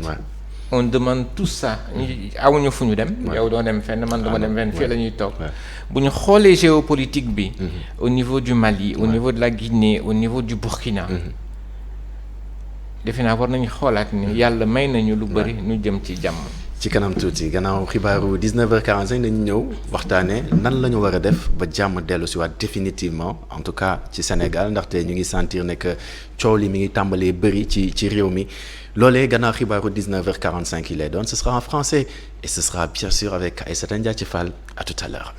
on demande tout ça awuñu fu ñu dem. yow doo dem fenn man duma dem fenn fii la ñuy toog. bu ñu xoolee géopolitique bi. au niveau du Mali au niveau de la Guinée au niveau du Burkina. defe naa war nañu xoolaat ni yàlla may nañu lu bëri ñu jëm ci jàmm. ci kanam tuuti gannaaw xibaaru 19h45 dañu ñëw waxtaanee nan la ñu war a def ba jàmm dellu si waat définitivement en tout cas ci Sénégal ndaxte ñu ngi sentir ne que coow li mi ngi tàmbalee bëri ci réew mi loolee gannaaw xibaaru 19h45 yi lay doon ce sera en français et ce sera bien sûr avec Aïssata Ndiaye Fall à tout à l'heure.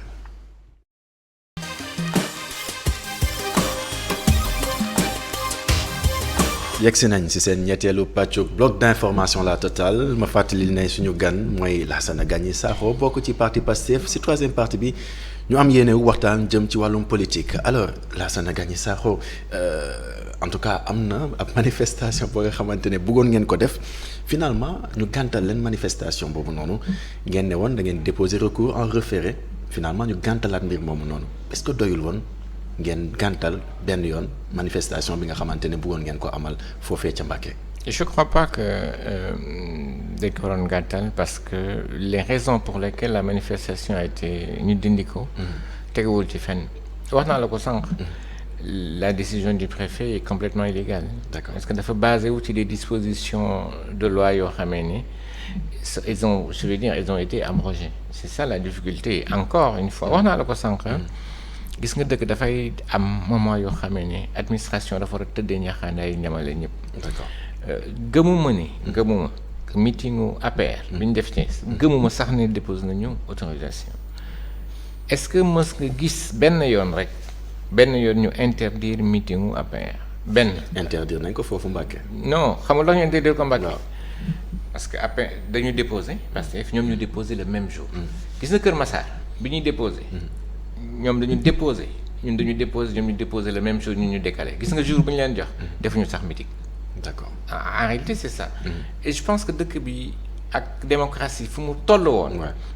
yegsi nañ ci seen ñetteelu pàccu bloc d'information la totale ma fàttali ne suñu gan mooy Lassana Gagny Sakho bokk ci parti Pastef ci troisième partie bi ñu am yéene waxtaan jëm ci wàllum politique alors Lassana Gagny Sakho en tout cas am na ab manifestation boo nga xamante ne bëggoon ngeen ko def finalement ñu gàntal leen manifestation boobu noonu ngeen ne woon da ngeen déposer recours en référé finalement ñu gàntalaat mbir moomu noonu est-ce que doyul woon ngeen gàntal benn yoon manifestation bi nga xamante ne bëggoon ngeen ko amal foofee ca Mbacké. Je crois pas que dañ ko waroon gàntal parce que les raisons pour lesquelles la manifestation a été ñu dindi ko. teguwul ci fenn wax naa la ko sànq. La décision du préfet est complètement illégale. D'accord. Parce que dafa basé wu ci des dispositions de loi yoo xamee ni ils ont été abrogées. C'est ça la difficulté encore une fois wax naa la ko sànq. gis nga dëkk dafay am moment yoo xamee ne administration dafa war a tëddee ñaxaandaay ñamale ñëpp. D'accord. gëmuma meetingu APR. bi ñu def ci gëmuma sax ne dépose nañu autorisation. est-ce que mës nga gis benn yoon ñu interdire meetingu APR benn. interdire nañ ko foofu Mbacké. non xam nga ñu interdire ko Mbacké. parce que APR dañu déposer parce que ñoom ñu déposer le même jour. gis nga Kër Massar bi ñuy déposer. ñoom dañu déposer ñun dañu déposer ñoom ñu déposer le même jour ñu décalé gis nga jour bu ñu leen jox defuñu sax meeting. D'accord. En réalité c'est ça. Et je pense que dëkk bi ak démocratie fu mu toll woon.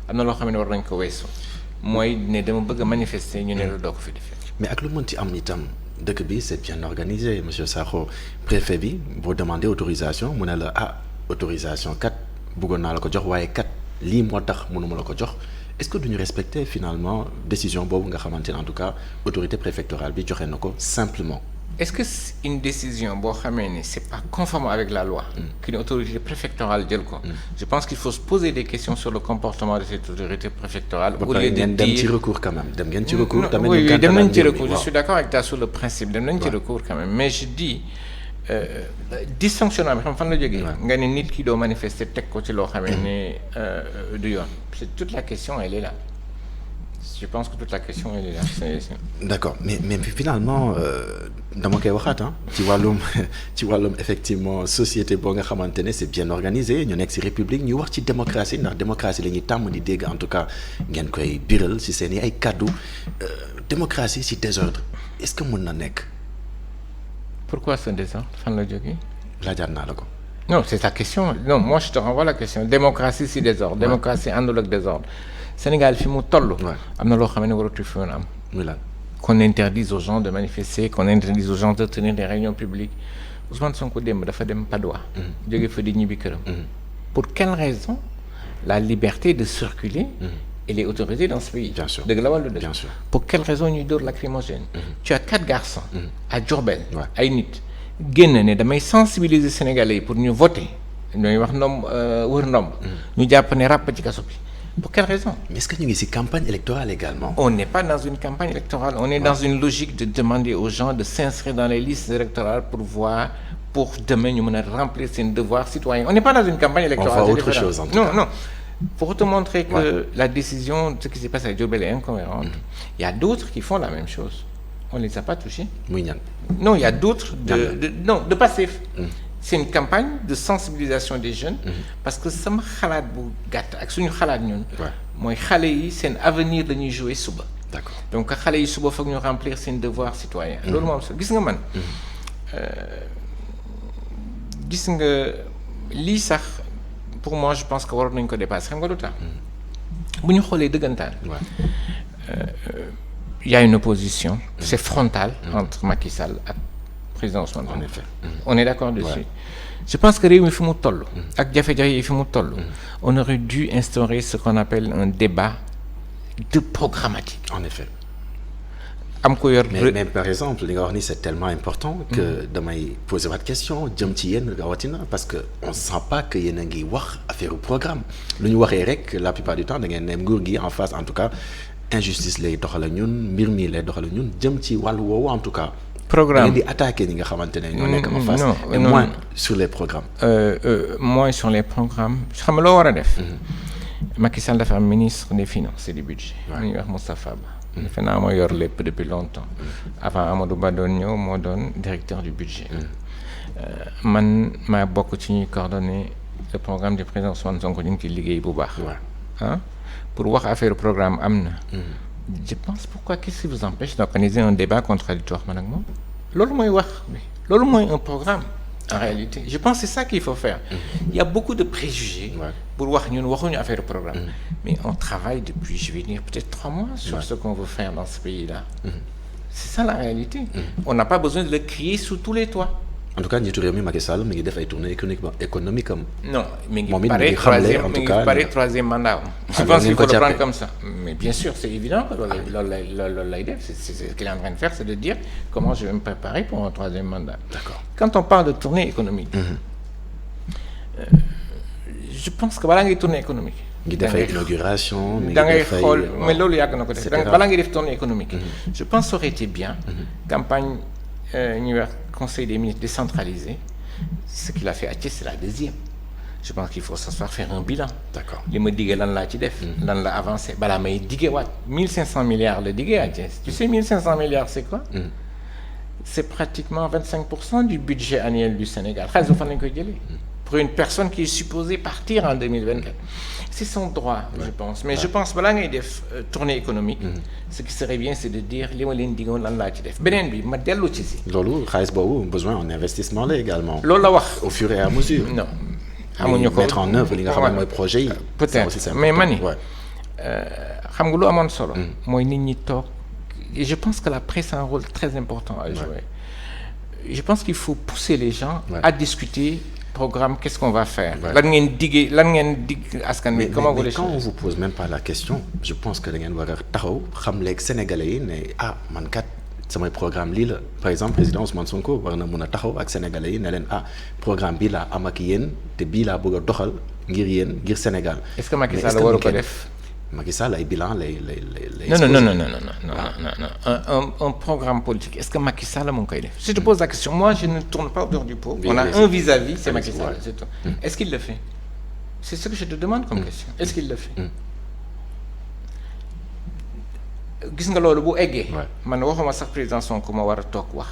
am na loo xam ne war nañ ko weesu. mooy ne dama bëgg a manifester ñu ne la doo ko fi defee. mais ak lu mënti am itam dëkk bi c'est bien organisé monsieur Sakho préfet bi boo demandé autorisation mu ne la autorisation kat bëggoon naa la ko jox waaye kat lii moo tax mënuma la ko jox. est-ce que duñu respecter finalement décision boobu nga xamante ne en tout cas autorité préfectorale bi joxe na ko simplement. est-ce que une décision boo xamee ni c'est pas conforme avec la loi. qu'une autorité préfectorale jël ko. je pense qu'il faut se poser des questions sur le comportement de cette autorité préfectorale. au lieu de dire dem ci recours quand même dem ngeen ci recours. tamit oui dem nañ ci recours je suis d'accord avec toi sur le principe dem nañ ci recours quand même mais je dis. dysfonctionnement bi xam fan la jógee. nga ne nit ki doo manifester teg ko ci loo xamee ne du yoon. c'est toute la question elle est là je pense que toute la question elle est là. d'accord mais finalement dama koy waxaat ci wàllum effectivement société boo nga xamante ne c'est bien organisé ñu nekk ci république ñu wax ci démocratie ndax démocratie la ñuy tàmm di dégg en tout cas ngeen koy biral ci seen i ay kaddu démocratie ci désordre est-ce que mën na nekk. Pourquoi ce désordre fan la jógee. laajaat naa la ko. non c'est ta question non moi je te renvoie la question démocratie si désordre. démocratie àndul ak désordre. Sénégal fi mu toll. am na loo xam ne waratu fi woon am. muy lan. qu'on interdise aux gens de manifester qu'on interdise aux gens de tenir des réunions publiques Ousmane Sonko démb dafa dem Padoa. jóge fa di ñibbi këram. pour quelle raison la liberté de circuler. Elle est autorisée dans ce pays. Bien sûr. dëgg la wala dëgg. Bien sûr. Pour quelle raison ñuy dóor lacrymogène. Tu as 4 garçons. à Diourbel. ay nit génn ne damay sensibiliser Sénégalais yi pour ñu voter ñooy wax wër ndomb. ñu jàpp ne ràpp ci kaso bi. Pour quelle raison. Mais est-ce que ñu ngi ci campagne électorale également. On n'est pas dans une campagne électorale. On est dans une logique de demander aux gens de s'inscrire dans les listes électorales pour demain ñu mën a remplir seen devoir citoyen. On n'est pas dans une campagne électorale. On voit autre chose en tout cas. Non. Pour te montrer que la décision, ce qui s'est passé à Diourbel est incohérente, il y a d'autres qui font la même chose. On ne les a pas touchés. Non, il y a d'autres de passif. C'est une campagne de sensibilisation des jeunes. Parce que sama xalaat bu gàtt ak suñu xalaat ñun. mooy xale yi seen avenir la ñuy jouer suba. D'accord. Donc xale yi suba foog ñu remplir seen devoir citoyen. loolu moom sax gis nga man. gis nga lii sax. Pour moi je pense que waroon nañu ko dépasser xam nga lu tax bu ñu xoolee dëggantaan. Il y a une opposition. C'est frontal entre Macky Sall ak président Ousmane Sonko. En effet. On est d'accord dessus. je pense que réew mi fi mu toll ak jafe-jafe yi fi mu toll on aurait dû instaurer ce qu'on appelle un débat de programmatique. En effet. am ko yor mais par exemple li nga wax ni c'est tellement important que damay poser votre question jëm ci yéen rawatina parce que on sent pas que yéen a ngi wax affaire programme lu ñu waxee rek la plupart du temps da ngeen ne nguur gi en face en tout cas injustice lay doxal ak ñun mbir mi lay doxal ak ñun jëm ci wàllu woowu en tout cas. programme di attaquer ñi nga xamante ne ñoo nekk en face. et non. moins sur les programmes. Moins sur les programmes xam nga loo war a def. Macky Sall dafa am ministre des finances et du budget. mu ñuy wax Moustapha Ba. defe naa moo yor lépp depuis longtemps. avant Amadou Ba doon ñëw moo doon directeur du budget. man maa bokk ci ñuy coordonner le programme du président Ousmane Sonko ñu ngi ciy liggéey bu baax. ah pour wax affaire programme am na. je pense pourquoi qu'est-ce qui vous empêche d'organiser un débat contradictoire man ak moom. loolu mooy wax bi loolu mooy un programme. En réalité je pense que c'est ça qu'il faut faire. Il y a beaucoup de préjugés. pour wax ñun waxuñu affaire programme. mais on travaille depuis je vais dire peut-être 3 mois. sur ce qu'on veut faire dans ce pays-là. c'est ça la réalité. on n'a pas besoin de le crier sous tous les toits. en tout cas njiitu réew mi Macky Sall mi ngi def ay tournées économiques am. non mi ngi moom it pare en tout cas troisième mandat. je pense qu'il faut le prendre comme ça. mais bien sûr c'est évident que loolu lay def c'est ce qu'il est en train de faire c'est de dire comment je vais me préparer pour un troisième mandat. D'accord. Quand on parle de tournée économique. Je pense que balaa ngay tournée économique. ngi def ay inauguration. da ngay xool mais loolu yàgg na ko def. balaa ngay def tournée économique. je pense que ça aurait été bien. campagne ñuy wax conseil des ministres décentralisé. ce qu'il a fait à Thiès c'est la deuxième. je pense qu'il faut s'asseoir faire un bilan. D'accord. li ma diggee lan laa ci def. lan la avancé balaa may diggee waat 1500 milliards la diggee à Thiès. tu sais 1500 milliards c'est quoi. c'est pratiquement 25% du budget annuel du Sénégal xaalis bu fan lañ koy jëlee. pour une personne qui est supposée partir en 2024. c'est son droit. je pense mais je pense balaa ngay def tournée économique. ce qui serait bien c'est de dire li ma leen diggoon lan laa ci def beneen bi ma dellu ci si. loolu xaalis boobu besoin en investissement là également. loolu la wax. au fur et à mesure. non amuñu ko mettre en œuvre li nga xam ne mooy projet yi. peut-être mais mani xam nga lu amoon solo. mooy nit ñi toog. et je pense que la presse a un rôle très important à jouer. je pense qu'il faut pousser les gens. à discuter. programme qu'est-ce qu'on va faire. lan ngeen digg askan wi. comment vous les quand on vous pose même pas la question je pense que da ngeen war a taxaw xam léegi sénégalais yi ne man kat samay programme lii la par exemple président Ousmane Sonko war na mun a taxaw ak sénégalais yi ne leen programme bii laa am ak yéen te bii laa bëgg a doxal ngir yéen ngir Sénégal. est-ce que Macky Sall waru ko def. Macky Sall ay bilan lay. Non. Un programme politique est-ce que Macky Sall mu ngi koy def. je te pose la question moi je ne tourne pas autour du pot. on a un vis-à-vis c'est Macky Sall c'est tout. Est-ce qu'il le fait. c'est ce que je te demande comme question. est-ce qu'il le fait. gis nga loolu bu eggee. man waxuma sax président Sonko ma war a toog wax.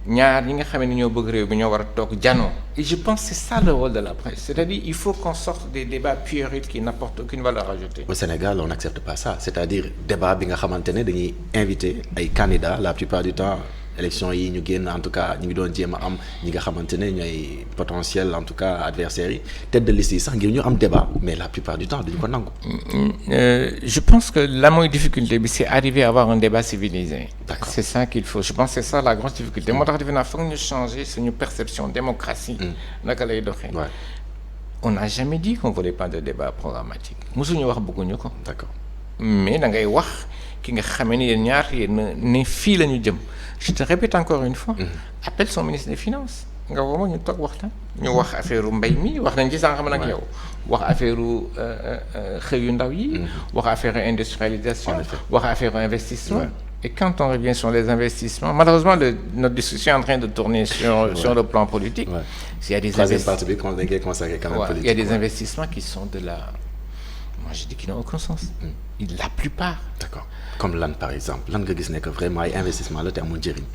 ñaar ñi nga xam ne ñoo bëgg réew bi ñoo war a toog janoo. et je pense que c'est ça le rôle de la presse c'est-à-dire il faut qu'on sorte des débats puérils qui n'apportent aucune valeur ajoutée. au Sénégal on n'accepte pas ça c'est-à-dire débat bi nga xamante ne dañuy inviter ay candidats la plupart du temps élection yi ñu génn en tout cas ñu ngi doon jéem a am ñi nga xamante ne ñooy potentiel en tout cas adversaires yi tête de liste yi sax ngir ñu am débat mais la plupart du temps duñu ko nangu. je pense que la mooy difficulté bi c'est arriver à avoir un débat civilisé. D'accord. c'est ça qu'il faut je pense que c'est ça la grosse difficulté moo tax defe naa foog ñu changer suñu perception démocratie. naka lay doxee. on n'a jamais dit qu'on voulait pas de débat programmatique mosuñu wax bëgguñu ko. D'accord. mais da ngay wax ki nga xamee ni yéen ñaar yéen ne fii la ñu jëm. je te répète encore une fois. appelle son ministre des finances. nga woo ma ñu toog waxtaan. ñu wax affaire mbay mi wax nañ ci sànq xam nag yow. wax affaire xëy yu ndaw yi. wax affaire industrialisation. wax affaire investissement. et quand on revient sur les investissements malheureusement notre discussion est en train de tourner sur le plan politique. il y a des il y a des investissements qui sont de la. moi je dis qu'ils n'ont aucun sens. la plupart. D'accord. Comme lan par exemple lan nga gis ne que vraiment ay investissement la te amul njëriñ.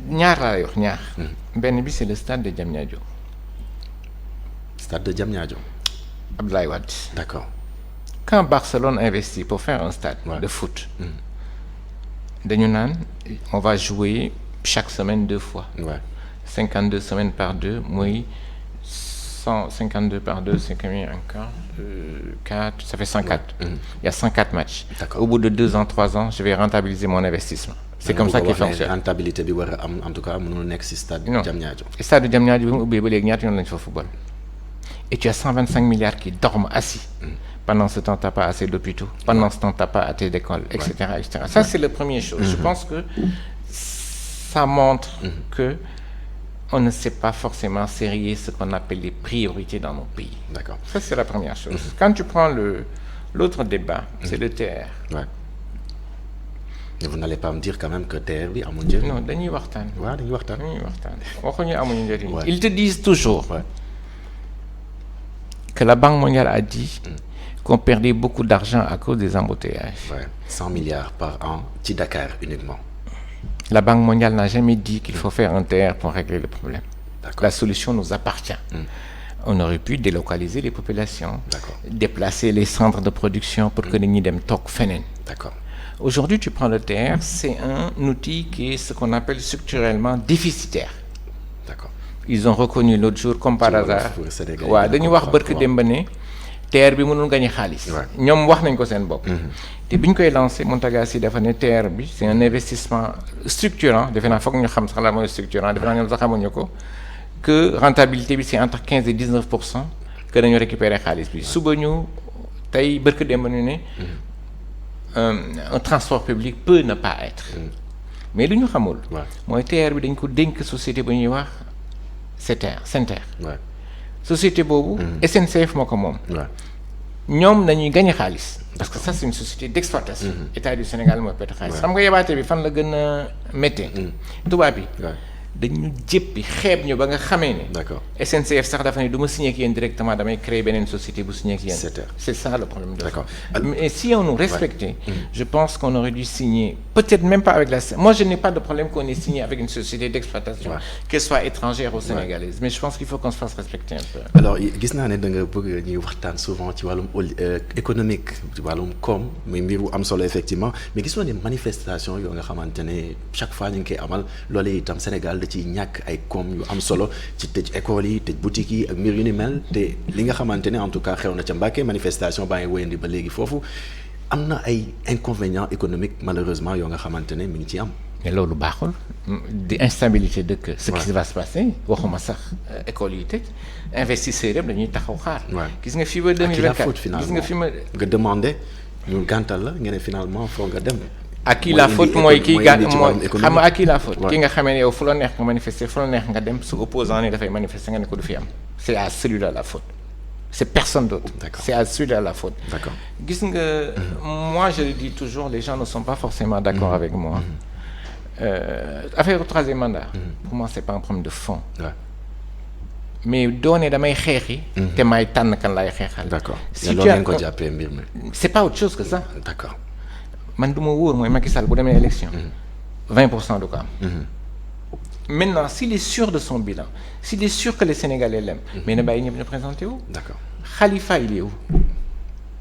ñaar laa wax ñaar. benn bi c'est le stade de Diamniadio. stade de Diamniadio. Abdoulaye Wade. D'accord. quand Barcelone investit pour faire un stade. de foot. dañu naan on va jouer chaque semaine 2 fois. 52 semaines par 2 mooy 152 par 2, c'est combien encore 4, ça fait 104. Il y a 104 matchs. D'accord. Au bout de 2 ans, 3 ans, je vais rentabiliser mon investissement. C'est comme ça qu'il fonctionne. Rentabilité bi war a am en tout cas mënul nekk si stade Diamniadio. Stade Diamniadio bi mu ubbee ba léegi ñaata yoon lañu fa football. Et tu as 125 milliards qui dorment assis. Pendant ce temps, tu n'as pas assez d'hôpitaux. Pendant ce temps, tu n'as pas assez d'écoles, etc., etc. Ça, c'est la première chose. Je pense que ça montre que on ne sait pas forcément serrer ce qu'on appelle les priorités dans nos pays. D'accord. Ça, c'est la première chose. Quand tu prends l'autre débat, c'est le TR. Ouais. Mais vous n'allez pas me dire quand même que TR bi amul njëriñ. Non, dañuy waxtaan. waaw dañuy waxtaan. waxuñu amuñu njëriñ. Ouais. Ils te disent toujours que la Banque mondiale a dit qu'on perdait beaucoup d'argent à cause des embouteillages. Ouais. 100 milliards par an ci Dakar uniquement. La Banque mondiale n'a jamais dit qu'il faut faire un TR pour régler le problème. D'accord. La solution nous appartient. On aurait pu délocaliser les populations, D'accord. déplacer les centres de production pour que nit ñi dem toog feneen. D'accord. Aujourd'hui, tu prends le TR, c'est un outil qui est ce qu'on appelle structurellement déficitaire. D'accord. Ils ont reconnu l'autre jour, comme par hasard. Sénégal waaw dañu wax barke démb ne TR bi mënul gagner xaalis. ñoom wax nañ ko seen bopp. te bi ñu koy lancé Mountaga Sy dafa ne TR bi c'est un investissement structurant defe naa foog ñu xam sax la mooy structurant defe naa ñoom sax xamuñu ko que rentabilité bi c'est entre 15 et 19% que dañu récupérer xaalis bi suba ñu tey barke démb ñu ne un transport public peut ne pas être. mais lu ñu xamul. mooy TR bi dañ ko dénk société bu ñuy wax SENTER. société boobu. SNCF moo ko moom. ñoom nañuy gagné xaalis. parce que ça c'est une société d'exploitation. état du Sénégal mooy perte xaalis. xam nga yebaate bi fan la gën a méttee. tubaab yi. dañu jéppi xeeb ñu ba nga xamee ne. D'accord. SNCF sax dafa ne du ma signé ak yéen directement damay créer beneen société bu signé ak yéen. C'est ça le problème. D'accord. Mais si on nous respectait, je pense qu'on aurait dû signer, peut-être même pas avec la. Moi, je n'ai pas de problème qu'on ait signé avec une société d'exploitation, qu'elle soit étrangère ou sénégalaise. Mais je pense qu'il faut qu'on se fasse respecter un peu. Alors gis naa ne da nga bëgg ñuy waxtaan souvent ci wàllum économique ci wàllum koom muy mbir bu am solo effectivement mais gis nga ne manifestation yoo nga xamante ne chaque fois ñu ngi koy amal loolee itam Sénégal da ciy ñàkk ay koom yu am solo ci tëj école yi tëj boutique yi ak mbir yu ni mel te li nga xamante ne en tout cas xew na ca Mbacké manifestation baa ngi wéyandi ba léegi foofu am na ay inconvénients économiques malheureusement yoo nga xamante ne mi ngi ciy am. mais loolu baaxul di instabilité dëkk ce qui va se passer waxuma sax école yi tëj investisseurs yëpp dañuy taxaw xaar. gis nga fii ba 2024 gis nga fi ma nga demandé ñu gàntal la nga ne finalement foog nga dem. à qui la faute mooy kii mooy xam nga à qui la faute ki nga xamee ne yow fu la neex nga manifester fu la neex nga dem su opposant ne dafay manifester nga ne ko du fi am c'est à celui-là la faute c'est personne d'autre. C'est à celui-là la faute. D'accord. Gis nga moi je le dis toujours les gens ne sont pas forcément d'accord avec moi. Affaire au troisième mandat. Pour moi c'est pas un problème de fond. mais doone damay xeexi. te may tànn kan lay xeexal. D'accord. si tu as ko jàppee mbir mi. c'est pas autre chose que ça. D'accord. man du ma wóor mooy Macky Sall bu demee élection. 20% du ko am. Maintenant s'il est sûr de son bilan s'il est sûr que les Sénégalais l'aiment. mais na bàyyi ñëpp ñu présenté wu. D'accord. Khalifa il est où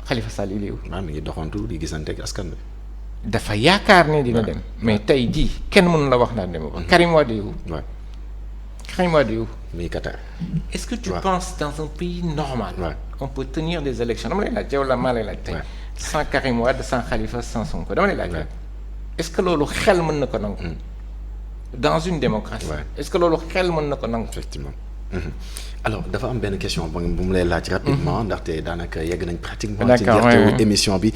Khalifa Sall il est où. waaw mi ngi doxantu di gisante ak askan bi. dafa yaakaar ne dina dem. mais tey jii kenn mënu la wax naa dem ba. Karim Wade est où. Karim Wade est où. mi Qatar. Est-ce que tu penses dans un pays normal. on peut tenir des élections dama lay laaj yow la maa lay laaj tey. sans Karim Wade sans Khalifa sans Sonko dama lay laaj. est-ce que loolu xel mën na ko nangu. dans une démocratie. est-ce que loolu xel mën na ko nangu. effectivement. alors dafa am benn question bu mu lay laaj rapidement ndaxte daanaka yegg nañ pratiquement ci njeexteelu émission bi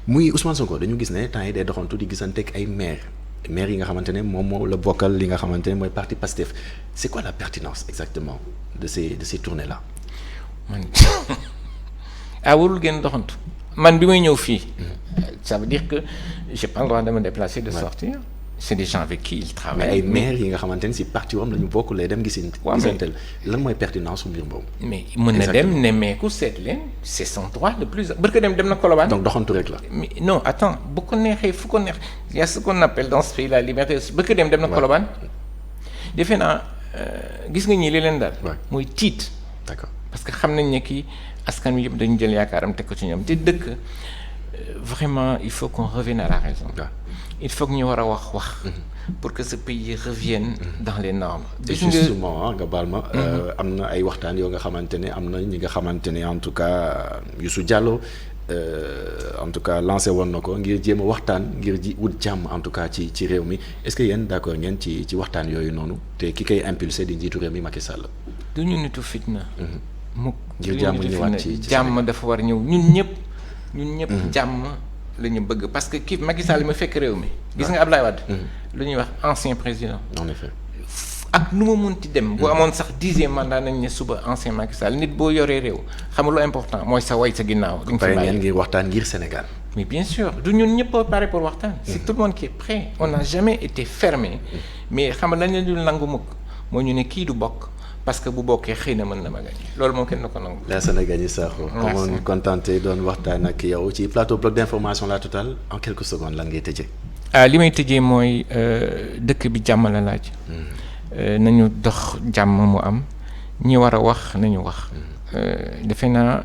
muy Ousmane Sonko dañu gis ne temps yi day doxantu di gisante ak ay maire yi nga xamante ne moom moo la bokkal li nga xamante ne mooy parti Pastef c'est quoi la pertinence exactement de ces tournées là. man warul gën doxantu man bi may ñëw fii. ça veut dire que j'ai pas le droit de me déplacer de sortir. c'est des gens avec qui il travaille. mais ay maires yi nga xamante ne si parti wam la ñu bokk lay dem gisanteel lan mooy pertinence su mbir boobu. mais mën na dem nemmeeku seet leen c'est son droit le plus barke dem na Colobane. donc doxantu rek la. mais non attends bu ko neexee fu ko neex y a ce qu'on appelle dans ce pays la liberté barke dem na Colobane. defe naa gis nga ñii li leen daal. mooy tiit. d'accord parce que xam nañ ne kii askan wi yëpp dañu jël yaakaaram teg ko ci ñoom te dëkk vraiment il faut qu'on revienne à la raison. il faut que ñu war a wax pour que ce pays revienne dans les normes. Justement nga baal ma am na ay waxtaan yoo nga xamante ne am na ñi nga xamante ne en tout cas Youssou Diallo en tout cas lancé woon na ko ngir jéem a waxtaan ngir ji wut jàmm en tout cas ci réew mi est-ce que yéen d'accord ngeen ci waxtaan yooyu noonu te ki koy impulsé di njiitu réew mi Macky Sall. du ñu nitu fitna. mukk ngir jàmm ñëwaat ci jàmm dafa war ñëw ñun ñëpp jàmm la ñu bëgg parce que kii Macky Sall ma fekk réew mi. gis nga Abdoulaye Wade. lu ñuy wax ancien président. en effet. ak nu ma munti dem. bu amoon sax 10e mandat nañ ne suba ancien Macky Sall nit boo yoree réew xam nga lu important mooy sa way sa ginnaaw. duñ fa bàyyi ngir waxtaan ngir Sénégal. mais bien sûr du ñun ñëpp a pare pour waxtaan. c'est tout le monde qui est prêt. on n'a jamais été fermé. mais xam nga lañ leen dul nangu mukk moo ñu ne kii du bokk. parce que bu bokkee xëy na mën na ma gañ loolu moom kenn na ko nangu. Lassana Gagny Sakho amoon contenté doon waxtaan ak yow ci plateau bloc d'information La Totale en quelques secondes lan ngay tëjee. li may tëjee mooy dëkk bi jàmm la laaj. nañu dox jàmm mu am ñi war a wax nañu wax. defe naa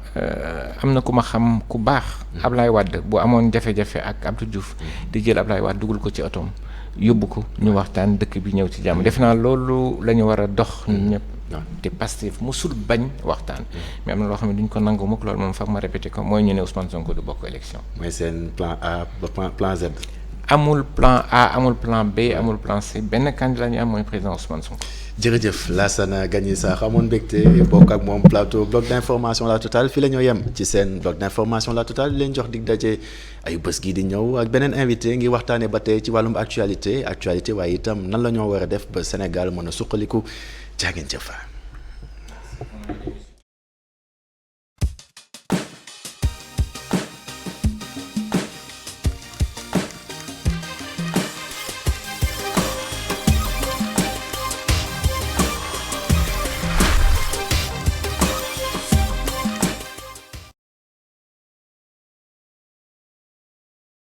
am na ku ma xam ku baax. Ablaye Wade bu amoon jafe-jafe ak Abdou Diouf di jël Ablaye Wade dugal ko ci otoom yóbbu ko ñu waxtaan dëkk bi ñëw ci jàmm defe naa loolu la ñu war a dox ñun ñëpp. te Pastef musul bañ waxtaan. mais am na loo xam ne duñ ko nangu mukk loolu moom foog ma répété ko mooy ñu ne Ousmane Sonko du bokk élection. mooy seen plan A plan Z. amul plan A amul plan B amul plan C benn candidat ñu am mooy président Ousmane Sonko. jërëjëf Lassana Gagny Sakho amoon mbégte bokk ak moom plateau bloc d'information La Totale fii la ñoo yem ci seen bloc d'information La Totale leen jox dig daje ay bés gii di ñëw ak beneen invité ngir waxtaanee ba tey ci wàllum actualité waaye itam nan la ñoo war a def ba Sénégal mën a suqaliku jaa ngeen jëf.